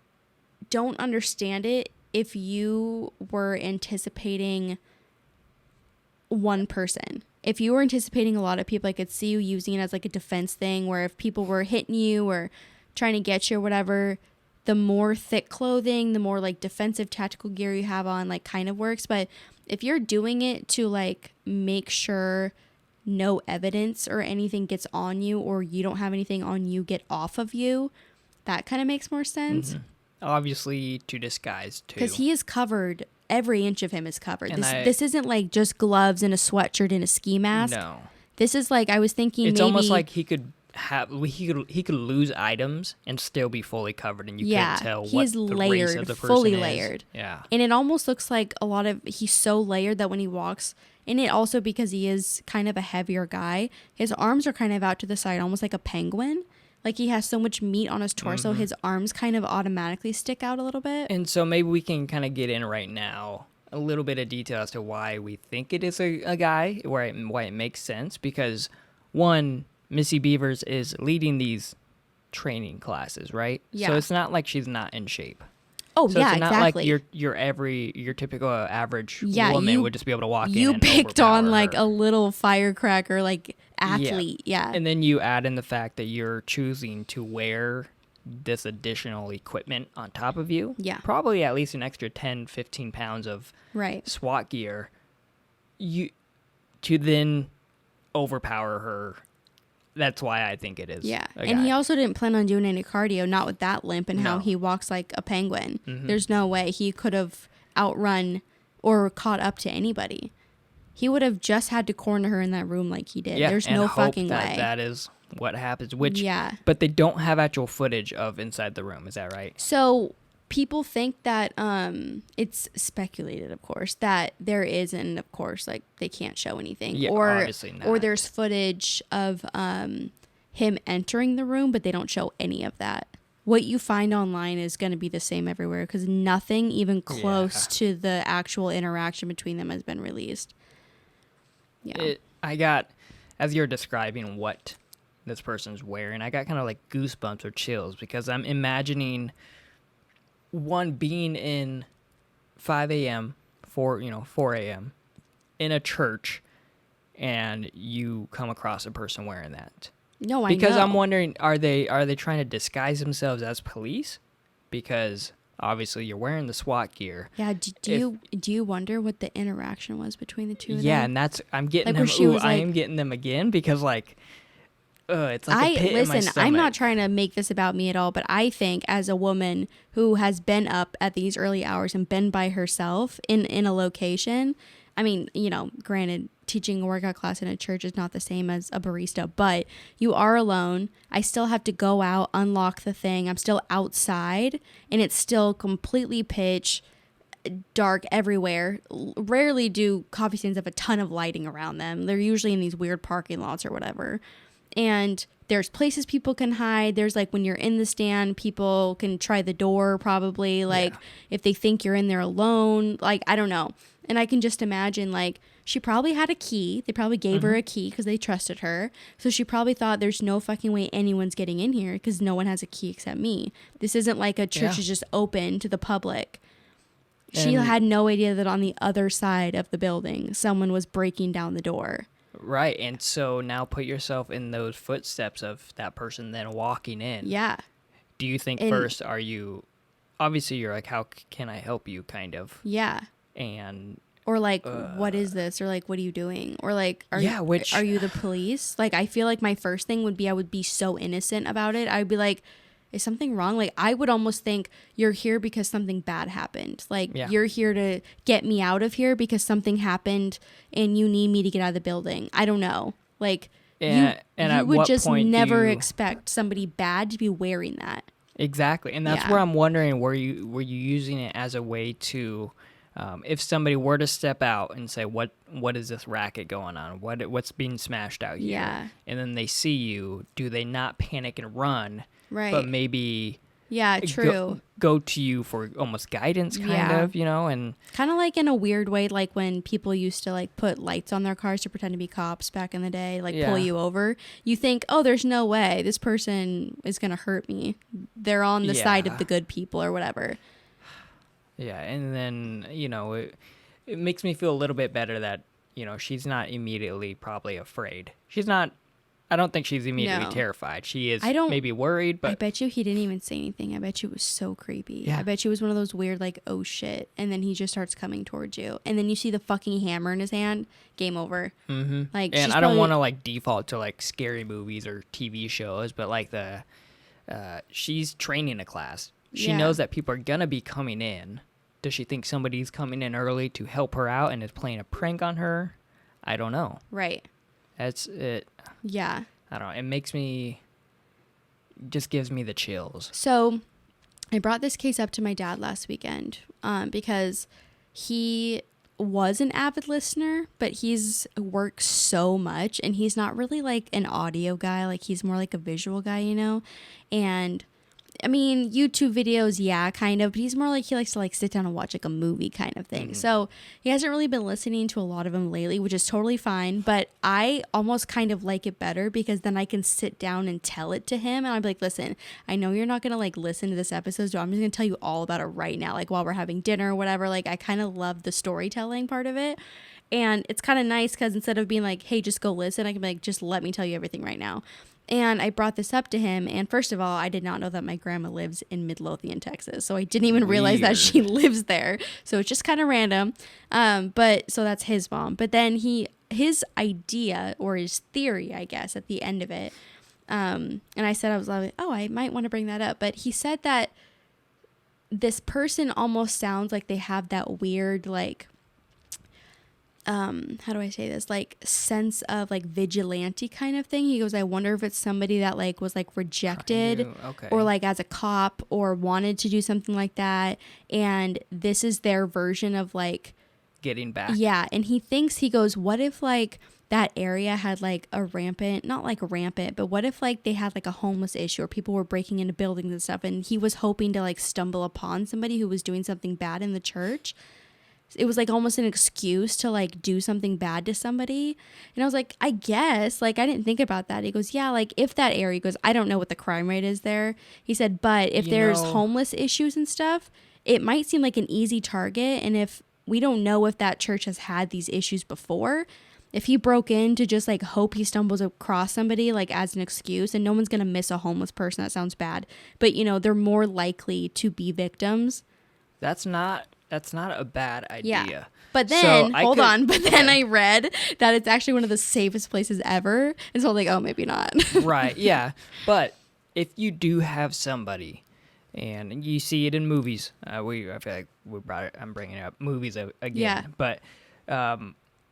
don't understand it if you were anticipating one person. If you were anticipating a lot of people, I could see you using it as like a defense thing where if people were hitting you or trying to get you or whatever, the more thick clothing, the more like defensive tactical gear you have on like kind of works. But if you're doing it to like make sure no evidence or anything gets on you or you don't have anything on you get off of you, that kind of makes more sense. Mm-hmm. Obviously to disguise too. Because he is covered. Every inch of him is covered. This isn't like just gloves and a sweatshirt and a ski mask. No. This is like, I was thinking it's maybe... almost like he could he could lose items and still be fully covered, and you Yeah, couldn't tell he what is the layered, race of the person fully is. layered. Yeah. And it almost looks like he's so layered that when he walks, and it also because he is kind of a heavier guy, his arms are kind of out to the side, almost like a penguin. Like he has so much meat on his torso, his arms kind of automatically stick out a little bit. And so maybe we can kind of get in right now a little bit of detail as to why we think it is a guy, why it makes sense. Because, one, Missy Bevers is leading these training classes, right? Yeah. So it's not like she's not in shape. Oh, So yeah, it's not exactly. like your typical average Yeah, woman would just be able to walk in You and picked on overpower like her. a little firecracker, like athlete. Yeah. And then you add in the fact that you're choosing to wear this additional equipment on top of you. Yeah. Probably at least an extra 10, 15 pounds of Right. SWAT gear. To then overpower her. That's why I think it is. Yeah. a And he guy. also didn't plan on doing any cardio, not with that limp and how No. he walks like a penguin. Mhm. There's no way he could have outrun or caught up to anybody. He would have just had to corner her in that room like he did. There's and no hope fucking that way. that is what happens. Which, Yeah. but they don't have actual footage of inside the room. Is that right? So people think that it's speculated, of course, that there is, and of course, like they can't show anything, Yeah, or obviously not. or there's footage of him entering the room, but they don't show any of that. What you find online is going to be the same everywhere because nothing even close to the actual interaction between them has been released. Yeah. I got, as you're describing what this person's wearing, I got kind of like goosebumps or chills because I'm imagining one being in 5 a.m., 4 a.m. in a church, and you come across a person wearing that. No, I know. Because I'm wondering, are they trying to disguise themselves as police? Because obviously you're wearing the SWAT gear. Yeah. Do you wonder what the interaction was between the two of them? Yeah, and that's I'm getting Like, where them. she was I like- am getting them again because it's like a pit in my Listen, stomach. I'm not trying to make this about me at all, but I think as a woman who has been up at these early hours and been by herself in a location, I mean, granted, teaching a workout class in a church is not the same as a barista, but you are alone. I still have to go out, unlock the thing. I'm still outside, and it's still completely pitch dark everywhere. Rarely do coffee stands have a ton of lighting around them. They're usually in these weird parking lots or whatever. And there's places people can hide. There's like when you're in the stand, people can try the door probably. Like if they think you're in there alone, like I don't know. And I can just imagine like she probably had a key. They probably gave her a key because they trusted her. So she probably thought there's no fucking way anyone's getting in here because no one has a key except me. This isn't like a church is just open to the public. She And- had no idea that on the other side of the building, someone was breaking down the door. Right, and so now put yourself in those footsteps of that person then walking in. Yeah. Do you think And- first, obviously you're like, how can I help you, kind of? Yeah. And Or like, what is this? Or like, what are you doing? Or like, are which- you the police? Like, I feel like my first thing would be I would be so innocent about it. I'd be like, is something wrong? Like, I would almost think you're here because something bad happened. Like, you're here to get me out of here because something happened and you need me to get out of the building. I don't know. Like, and you at would what just point do never you- expect somebody bad to be wearing that. Exactly, and that's Yeah. where I'm wondering, were you using it as a way to, if somebody were to step out and say, what is this racket going on? What's being smashed out here? Yeah. And then they see you, do they not panic and run? Right. But maybe Yeah, true. go to you for almost guidance, kind Yeah. of, and Kind of like in a weird way, like when people used to like put lights on their cars to pretend to be cops back in the day, like pull Yeah. you over. You think, oh, there's no way this person is going to hurt me. They're on the side of Yeah. the good people or whatever. yeah, and then it makes me feel a little bit better that she's not immediately probably afraid. She's not. I don't think she's immediately No. terrified. She is I don't- maybe worried, I but bet you he didn't even say anything. I bet you it was so creepy. Yeah. I bet you it was one of those weird, like, oh shit. And then he just starts coming towards you. And then you see the fucking hammer in his hand. Game over. mm-hmm. Like, And she's I don't probably- want to like default to like scary movies or TV shows, but like she's training a class. She Yeah. knows that people are gonna be coming in. Does she think somebody's coming in early to help her out and is playing a prank on her? I don't know. Right. That's it. Yeah. I don't know. It makes me just gives me the chills. So I brought this case up to my dad last weekend because he was an avid listener, but he's works so much and he's not really like an audio guy. Like he's more like a visual guy, you know? And I mean, YouTube videos, yeah, kind of, but he's more like he likes to like sit down and watch like a movie kind of thing. So he hasn't really been listening to a lot of them lately, which is totally fine. But I almost kind of like it better because then I can sit down and tell it to him. And I'll be like, listen, I know you're not going to like listen to this episode, so I'm just going to tell you all about it right now. Like while we're having dinner or whatever, like I kind of love the storytelling part of it. And it's kind of nice because instead of being like, hey, just go listen, I can be like, just let me tell you everything right now. And I brought this up to him. And first of all, I did not know that my grandma lives in Midlothian, Texas. So I didn't even realize that she lives there. So it's just kind of random. But so that's his mom. But then his idea or his theory, I guess, at the end of it. And I said, I was like, oh, I might want to bring that up. But he said that this person almost sounds like they have that weird, like, how do I say this, like sense of like vigilante kind of thing. He goes, I wonder if it's somebody that like was like rejected or like as a cop or wanted to do something like that, and this is their version of like getting back. Yeah. And he goes, what if like that area had like a rampant, not like rampant, but what if like they had like a homeless issue or people were breaking into buildings and stuff, and he was hoping to like stumble upon somebody who was doing something bad in the church. It was like almost an excuse to like do something bad to somebody. And I was like, I guess, like, I didn't think about that. He goes, yeah, like if that area, he goes, I don't know what the crime rate is there. He said, but if there's homeless issues and stuff, it might seem like an easy target. And if we don't know if that church has had these issues before, if he broke in to just like hope he stumbles across somebody like as an excuse, and no one's going to miss a homeless person. That sounds bad. But you know, they're more likely to be victims. That's not a bad idea. Yeah. But then, I read that it's actually one of the safest places ever. And so I'm like, oh, maybe not. Right, yeah. But if you do have somebody, and you see it in movies, I feel like I'm bringing up movies again. Yeah. But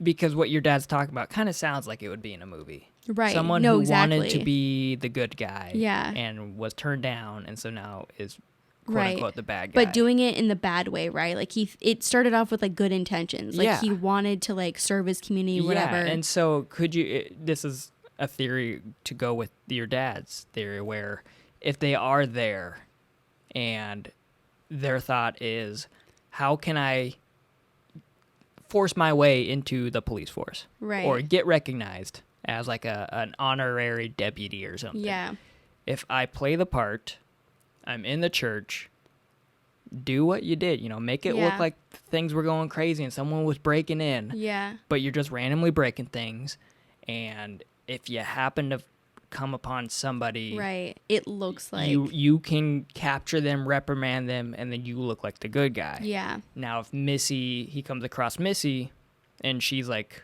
because what your dad's talking about kind of sounds like it would be in a movie. Right. Someone who wanted to be the good guy. Yeah. And was turned down, and so now is quote unquote the bad guy. But doing it in the bad way, right? Like it started off with like good intentions. Like he wanted to like serve his community, whatever. Yeah, and so this is a theory to go with your dad's theory, where if they are there and their thought is, how can I force my way into the police force? Right. Or get recognized as like an honorary deputy or something. Yeah. If I play the part, I'm in the church, do what you did, make it look like things were going crazy and someone was breaking in. Yeah. But you're just randomly breaking things. And if you happen to come upon somebody, right, it looks like you can capture them, reprimand them, and then you look like the good guy. Yeah. Now, if he comes across Missy and she's like,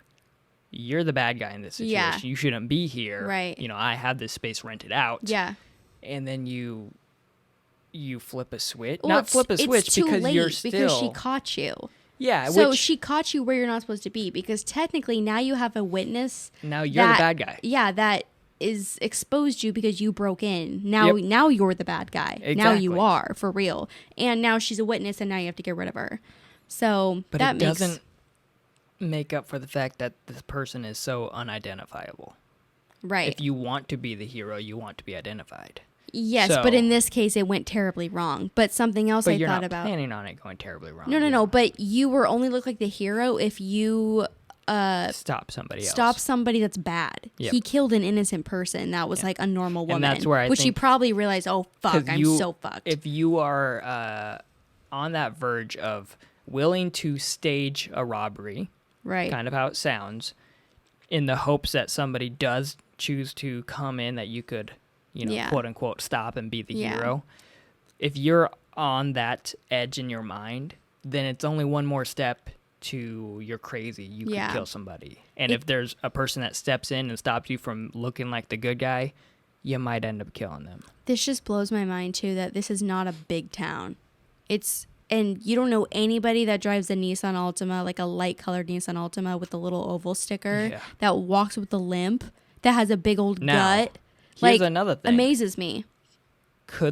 you're the bad guy in this situation. Yeah. You shouldn't be here. Right. I have this space rented out. Yeah. And then you flip a switch. Well, Not flip a switch because you're still... because she caught you. Yeah. So she caught you where you're not supposed to be, because technically now you have a witness. Now you're the bad guy. Yeah, that is exposed you because you broke in. Now you're the bad guy. Exactly. Now you are, for real. And now she's a witness, and now you have to get rid of her. So but that doesn't make up for the fact that this person is so unidentifiable. Right. If you want to be the hero, you want to be identified. Yes, but in this case, it went terribly wrong. But something else I thought about. But you're not planning on it going terribly wrong. No. But you were only look like the hero if you stop somebody else. Stop somebody that's bad. Yep. He killed an innocent person that was like a normal woman. And that's where which he probably realized, oh, fuck, I'm so fucked. If you are on that verge of willing to stage a robbery, right, kind of how it sounds, in the hopes that somebody does choose to come in that you could... quote unquote, stop and be the hero. If you're on that edge in your mind, then it's only one more step to you're crazy. You could kill somebody. And if there's a person that steps in and stops you from looking like the good guy, you might end up killing them. This just blows my mind, too, that this is not a big town. And you don't know anybody that drives a Nissan Altima, like a light colored Nissan Altima with a little oval sticker, that walks with a limp, that has a big old gut. Here's another thing. Amazes me. Are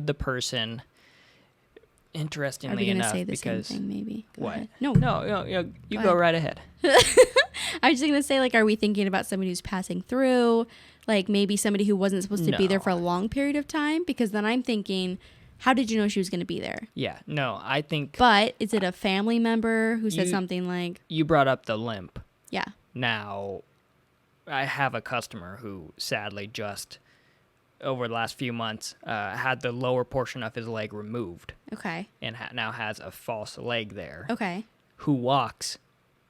we interestingly going to enough, say the because same thing, maybe? Go what? ahead. No. You Go go ahead. right ahead. I was just going to say, like, are we thinking about somebody who's passing through? Like, maybe somebody who wasn't supposed to be there No. for a long period of time? Because then I'm thinking, how did you know she was going to be there? Yeah, no, I think But is it a family member who said You- something like, you brought up the limp. yeah, Now, I have a customer who sadly just over the last few months had the lower portion of his leg removed okay, and now has a false leg there, okay, who walks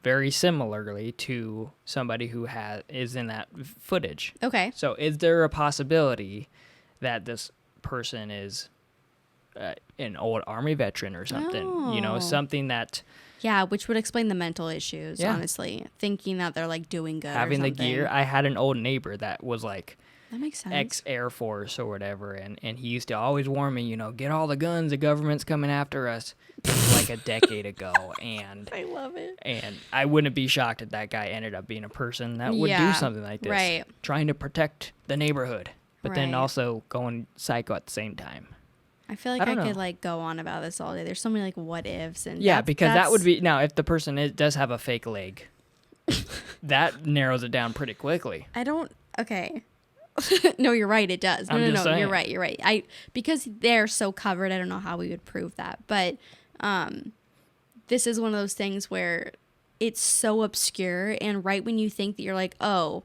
very similarly to somebody who is in that footage. okay. So is there a possibility that this person is an old Army veteran or something? You know, Oh. something that Yeah, which would explain the mental issues, Yeah. honestly. Thinking that they're, like, doing good having or the something. gear. I had an old neighbor that was like That makes sense. ex-Air Force or whatever, and he used to always warn me, get all the guns, the government's coming after us. This was like a decade ago, and I love it. I wouldn't be shocked if that guy ended up being a person that would do Yeah, something like this, right. trying to protect the neighborhood, but then Right. also going psycho at the same time. I feel like I don't could, know. like, go on about this all day. There's so many, like, what ifs. And Yeah, because that would that's- be now if the person does have a fake leg, that narrows it down pretty quickly. I don't. Okay. No, you're right. It does. No, I'm no, just no. saying. You're right. You're right. Because they're so covered, I don't know how we would prove that. But this is one of those things where it's so obscure, and right when you think that you're like, oh,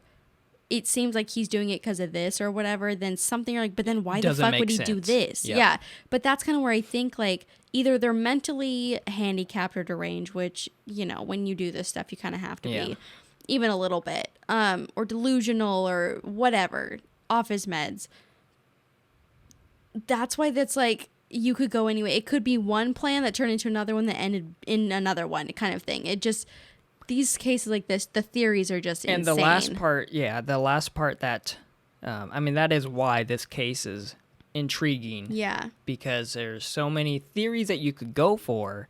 it seems like he's doing it because of this or whatever, then something you're like, but then why Doesn't the fuck make would he do sense. this? Yep. Yeah. But that's kind of where I think, like, either they're mentally handicapped or deranged, which, when you do this stuff, you kind of have to Yeah. be, even a little bit, or delusional or whatever, off his meds. That's why that's like, you could go anyway. It could be one plan that turned into another one that ended in another one kind of thing. It just, these cases like this, the theories are just And insane. the last part that, that is why this case is intriguing. Yeah. Because there's so many theories that you could go for,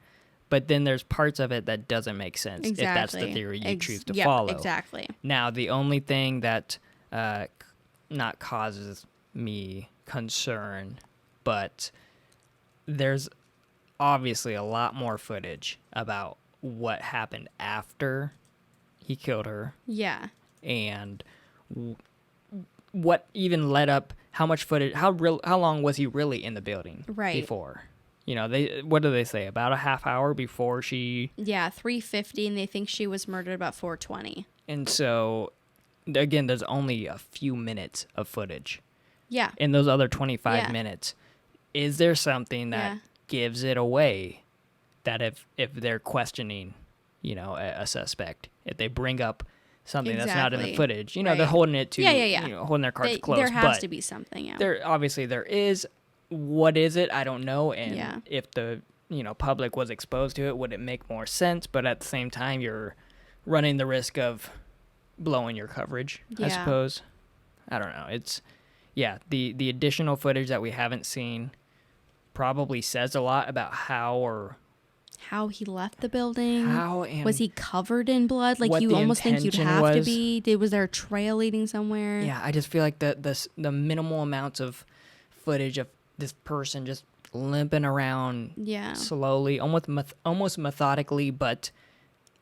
but then there's parts of it that doesn't make sense if that's the theory you choose to follow. Exactly. Now, the only thing that not causes me concern, but there's obviously a lot more footage about what happened after he killed her Yeah. and what even led up, how much footage, how long was he really in the building Right. before? What do they say? About a half hour before she... Yeah, 3:50, and they think she was murdered about 4:20. And so, again, there's only a few minutes of footage. Yeah. In those other 25 Yeah. minutes, is there something that Yeah. gives it away that if they're questioning, a suspect, if they bring up something that's not in the Exactly. footage, Right. they're holding it to, Yeah. holding their cards close. There has but to be something, yeah. there is. What is it? I don't know. And Yeah. if the public was exposed to it, would it make more sense? But at the same time, you're running the risk of blowing your coverage, I Yeah. suppose. I don't know. It's the additional footage that we haven't seen probably says a lot about how he left the building. and Was he covered in blood? Like, what you the almost think you'd intention have to was. be. Was there a trail leading somewhere? Yeah, I just feel like the minimal amounts of footage of this person just limping around Yeah. slowly, almost methodically, but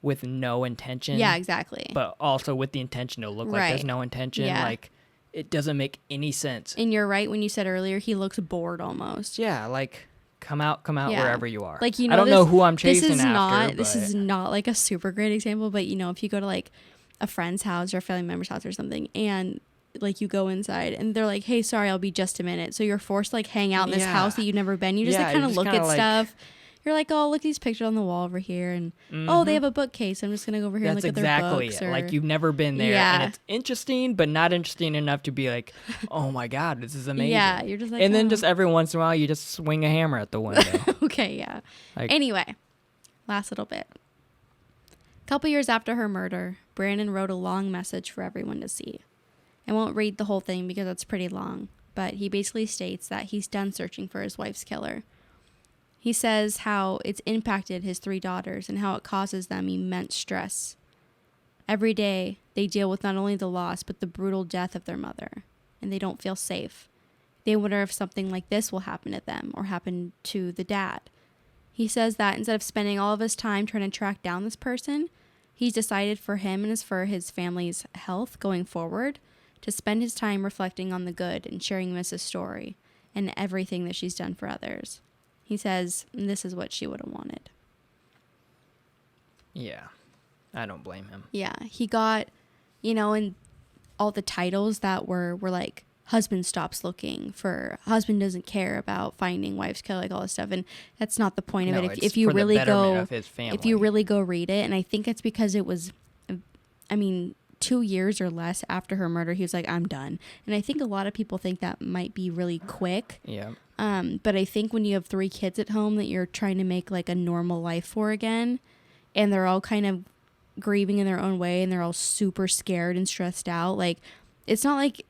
with no intention. Yeah, exactly. But also with the intention to look like Right. there's no intention. Yeah. Like, it doesn't make any sense. And you're right when you said earlier, he looks bored almost. Yeah, like, come out Yeah. wherever you are. Like, I don't know who I'm chasing this is after. This but is not like a super great example, but if you go to like a friend's house or a family member's house or something, and like you go inside and they're like, hey, sorry, I'll be just a minute. So you're forced to like hang out in this Yeah. house that you've never been. You just Yeah, like kind you of just look kinda, at like- stuff. You're like, oh, look at these pictures on the wall over here. And oh, they have a bookcase. I'm just going to go over here and That's look at their exactly books. it. Or, Like, you've never been there, Yeah. and it's interesting, but not interesting enough to be like, oh my God, this is amazing. yeah, you're just like, And then oh. just every once in a while, you just swing a hammer at the window. Okay, yeah. Like- Anyway, last little bit. A couple years after her murder, Brandon wrote a long message for everyone to see. I won't read the whole thing because it's pretty long, but he basically states that he's done searching for his wife's killer. He says how it's impacted his 3 daughters and how it causes them immense stress. Every day, they deal with not only the loss, but the brutal death of their mother, and they don't feel safe. They wonder if something like this will happen to them or happen to the dad. He says that instead of spending all of his time trying to track down this person, he's decided for him and for his family's health going forward to spend his time reflecting on the good and sharing Mrs. story and everything that she's done for others. He says this is what she would have wanted. Yeah, I don't blame him. Yeah, he got, and all the titles that were like, husband stops looking, for husband doesn't care about finding wife's killer, like all this stuff. And that's not the point of it. If you really go, if you really go read it, and I think it's because it was, 2 years or less after her murder, he was like, I'm done. And I think a lot of people think that might be really quick. Yeah. But I think when you have 3 kids at home that you're trying to make like a normal life for again, and they're all kind of grieving in their own way, and they're all super scared and stressed out. Like, it's not like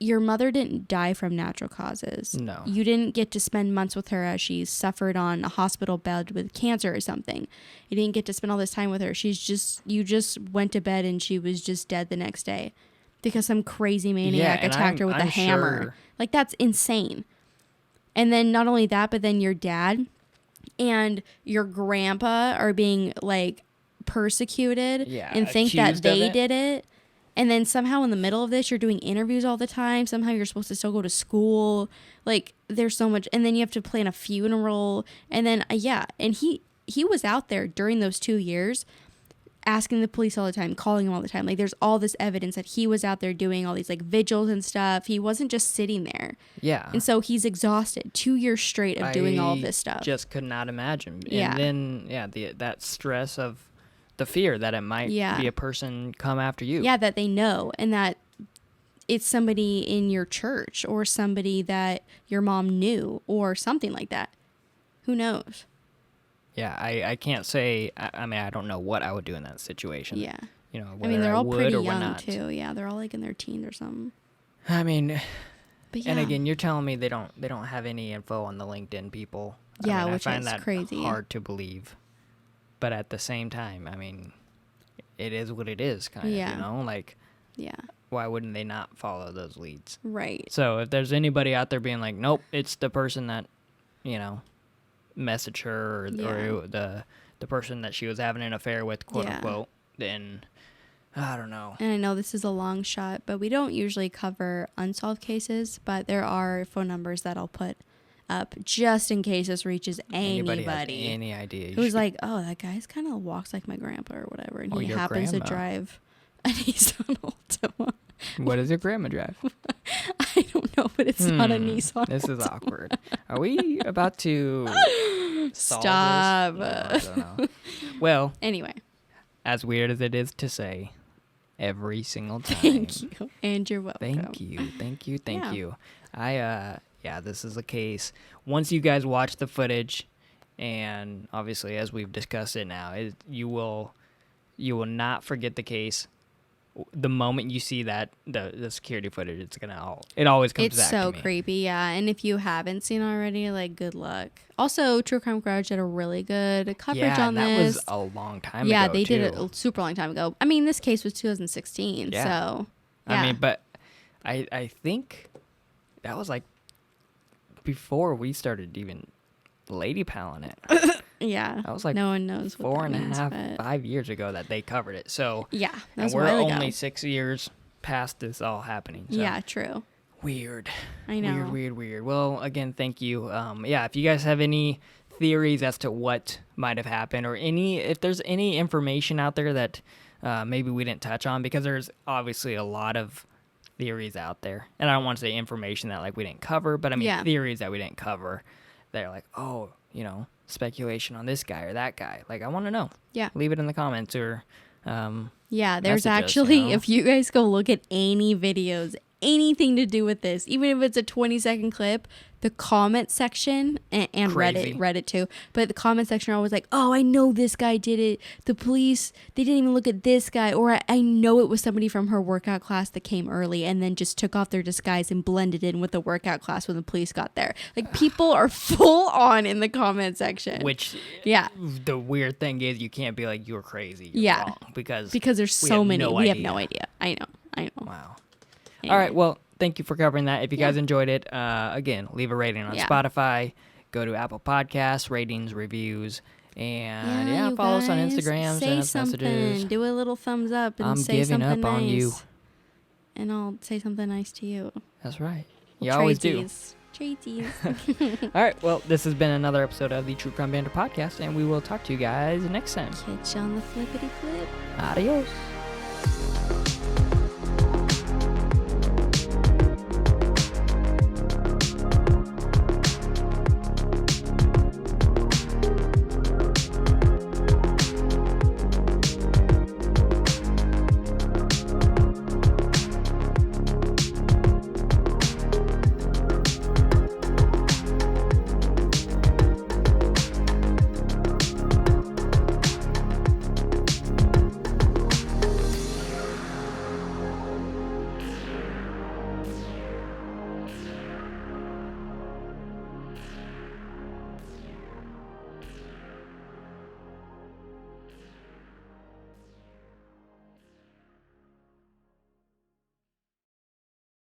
your mother didn't die from natural causes. No. You didn't get to spend months with her as she suffered on a hospital bed with cancer or something. You didn't get to spend all this time with her. You just went to bed and she was just dead the next day because some crazy maniac attacked her with a hammer. Sure. Like, that's insane. And then not only that, but then your dad and your grandpa are being like persecuted and think that they did it. And then somehow in the middle of this, you're doing interviews all the time. Somehow you're supposed to still go to school. Like, there's so much. And then you have to plan a funeral. And then, and he was out there during those 2 years asking the police all the time, calling them all the time. Like, there's all this evidence that he was out there doing all these, like, vigils and stuff. He wasn't just sitting there. Yeah. And so he's exhausted 2 years straight of doing all of this stuff. Just could not imagine. Yeah. And then, that stress of the fear that it might be a person come after you. Yeah, that they know, and that it's somebody in your church or somebody that your mom knew or something like that. Who knows? Yeah, I can't say. I don't know what I would do in that situation. Yeah. Whether they're all pretty young not. too. Yeah, they're all like in their teens or something. I mean, but yeah. And again, you're telling me they don't have any info on the LinkedIn people. Yeah, which I find is that crazy. Hard to believe. But at the same time, I mean, it is what it is, kind of, like, why wouldn't they not follow those leads? Right. So if there's anybody out there being like, nope, it's the person that, messaged her or the person that she was having an affair with, quote unquote, then I don't know. And I know this is a long shot, but we don't usually cover unsolved cases, but there are phone numbers that I'll put up just in case this reaches anybody has any idea who's like, oh, that guy's kind of walks like my grandpa or whatever, and he happens to drive a Nissan Altima. What does your grandma drive? I don't know, but it's not a Nissan This is awkward. Are we about to stop? No, I don't know. Well, anyway, as weird as it is to say, every single time. Thank you, and you're welcome. Thank you. This is a case. Once you guys watch the footage, and obviously as we've discussed it now, you will not forget the case. The moment you see that the security footage, it always comes back to me. It's so creepy, yeah. And if you haven't seen already, like, good luck. Also, True Crime Garage did a really good coverage on this. Yeah, that was a long time ago. Yeah, they did it a super long time ago. I mean, this case was 2016, so yeah. I mean, but I think that was like before we started even lady palling it. Yeah. I was like, no one knows what 4.5, 5 years ago that they covered it. So yeah, and we're only 6 years past this all happening. So. Yeah, true. Weird. I know. Weird. Well, again, thank you. If you guys have any theories as to what might have happened, or if there's any information out there that maybe we didn't touch on, because there's obviously a lot of theories out there, and I don't want to say information that like we didn't cover, but I mean theories that we didn't cover. They're like, oh, speculation on this guy or that guy. Like, I want to know. Yeah. Leave it in the comments or there's actually, if you guys go look at any videos, anything to do with this, even if it's a 20-second clip, the comment section and Reddit too, but the comment section are always like, oh, I know this guy did it. The police, they didn't even look at this guy, or I know it was somebody from her workout class that came early and then just took off their disguise and blended in with the workout class when the police got there. Like, people are full on in the comment section. Which, the weird thing is, you can't be like, you're crazy. You're wrong, because there's so many. We have no idea. I know. Wow. Anyway. All right. Well, thank you for covering that. If you guys enjoyed it, again, leave a rating on Spotify. Go to Apple Podcasts, ratings, reviews, and follow us on Instagram. Say send us something. messages. Do a little thumbs up and I'm say giving something up nice. on you. And I'll say something nice to you. That's right. You always do. Tracy's. All right. Well, this has been another episode of the True Crime Banter podcast, and we will talk to you guys next time. Catch you on the flippity flip. Adios.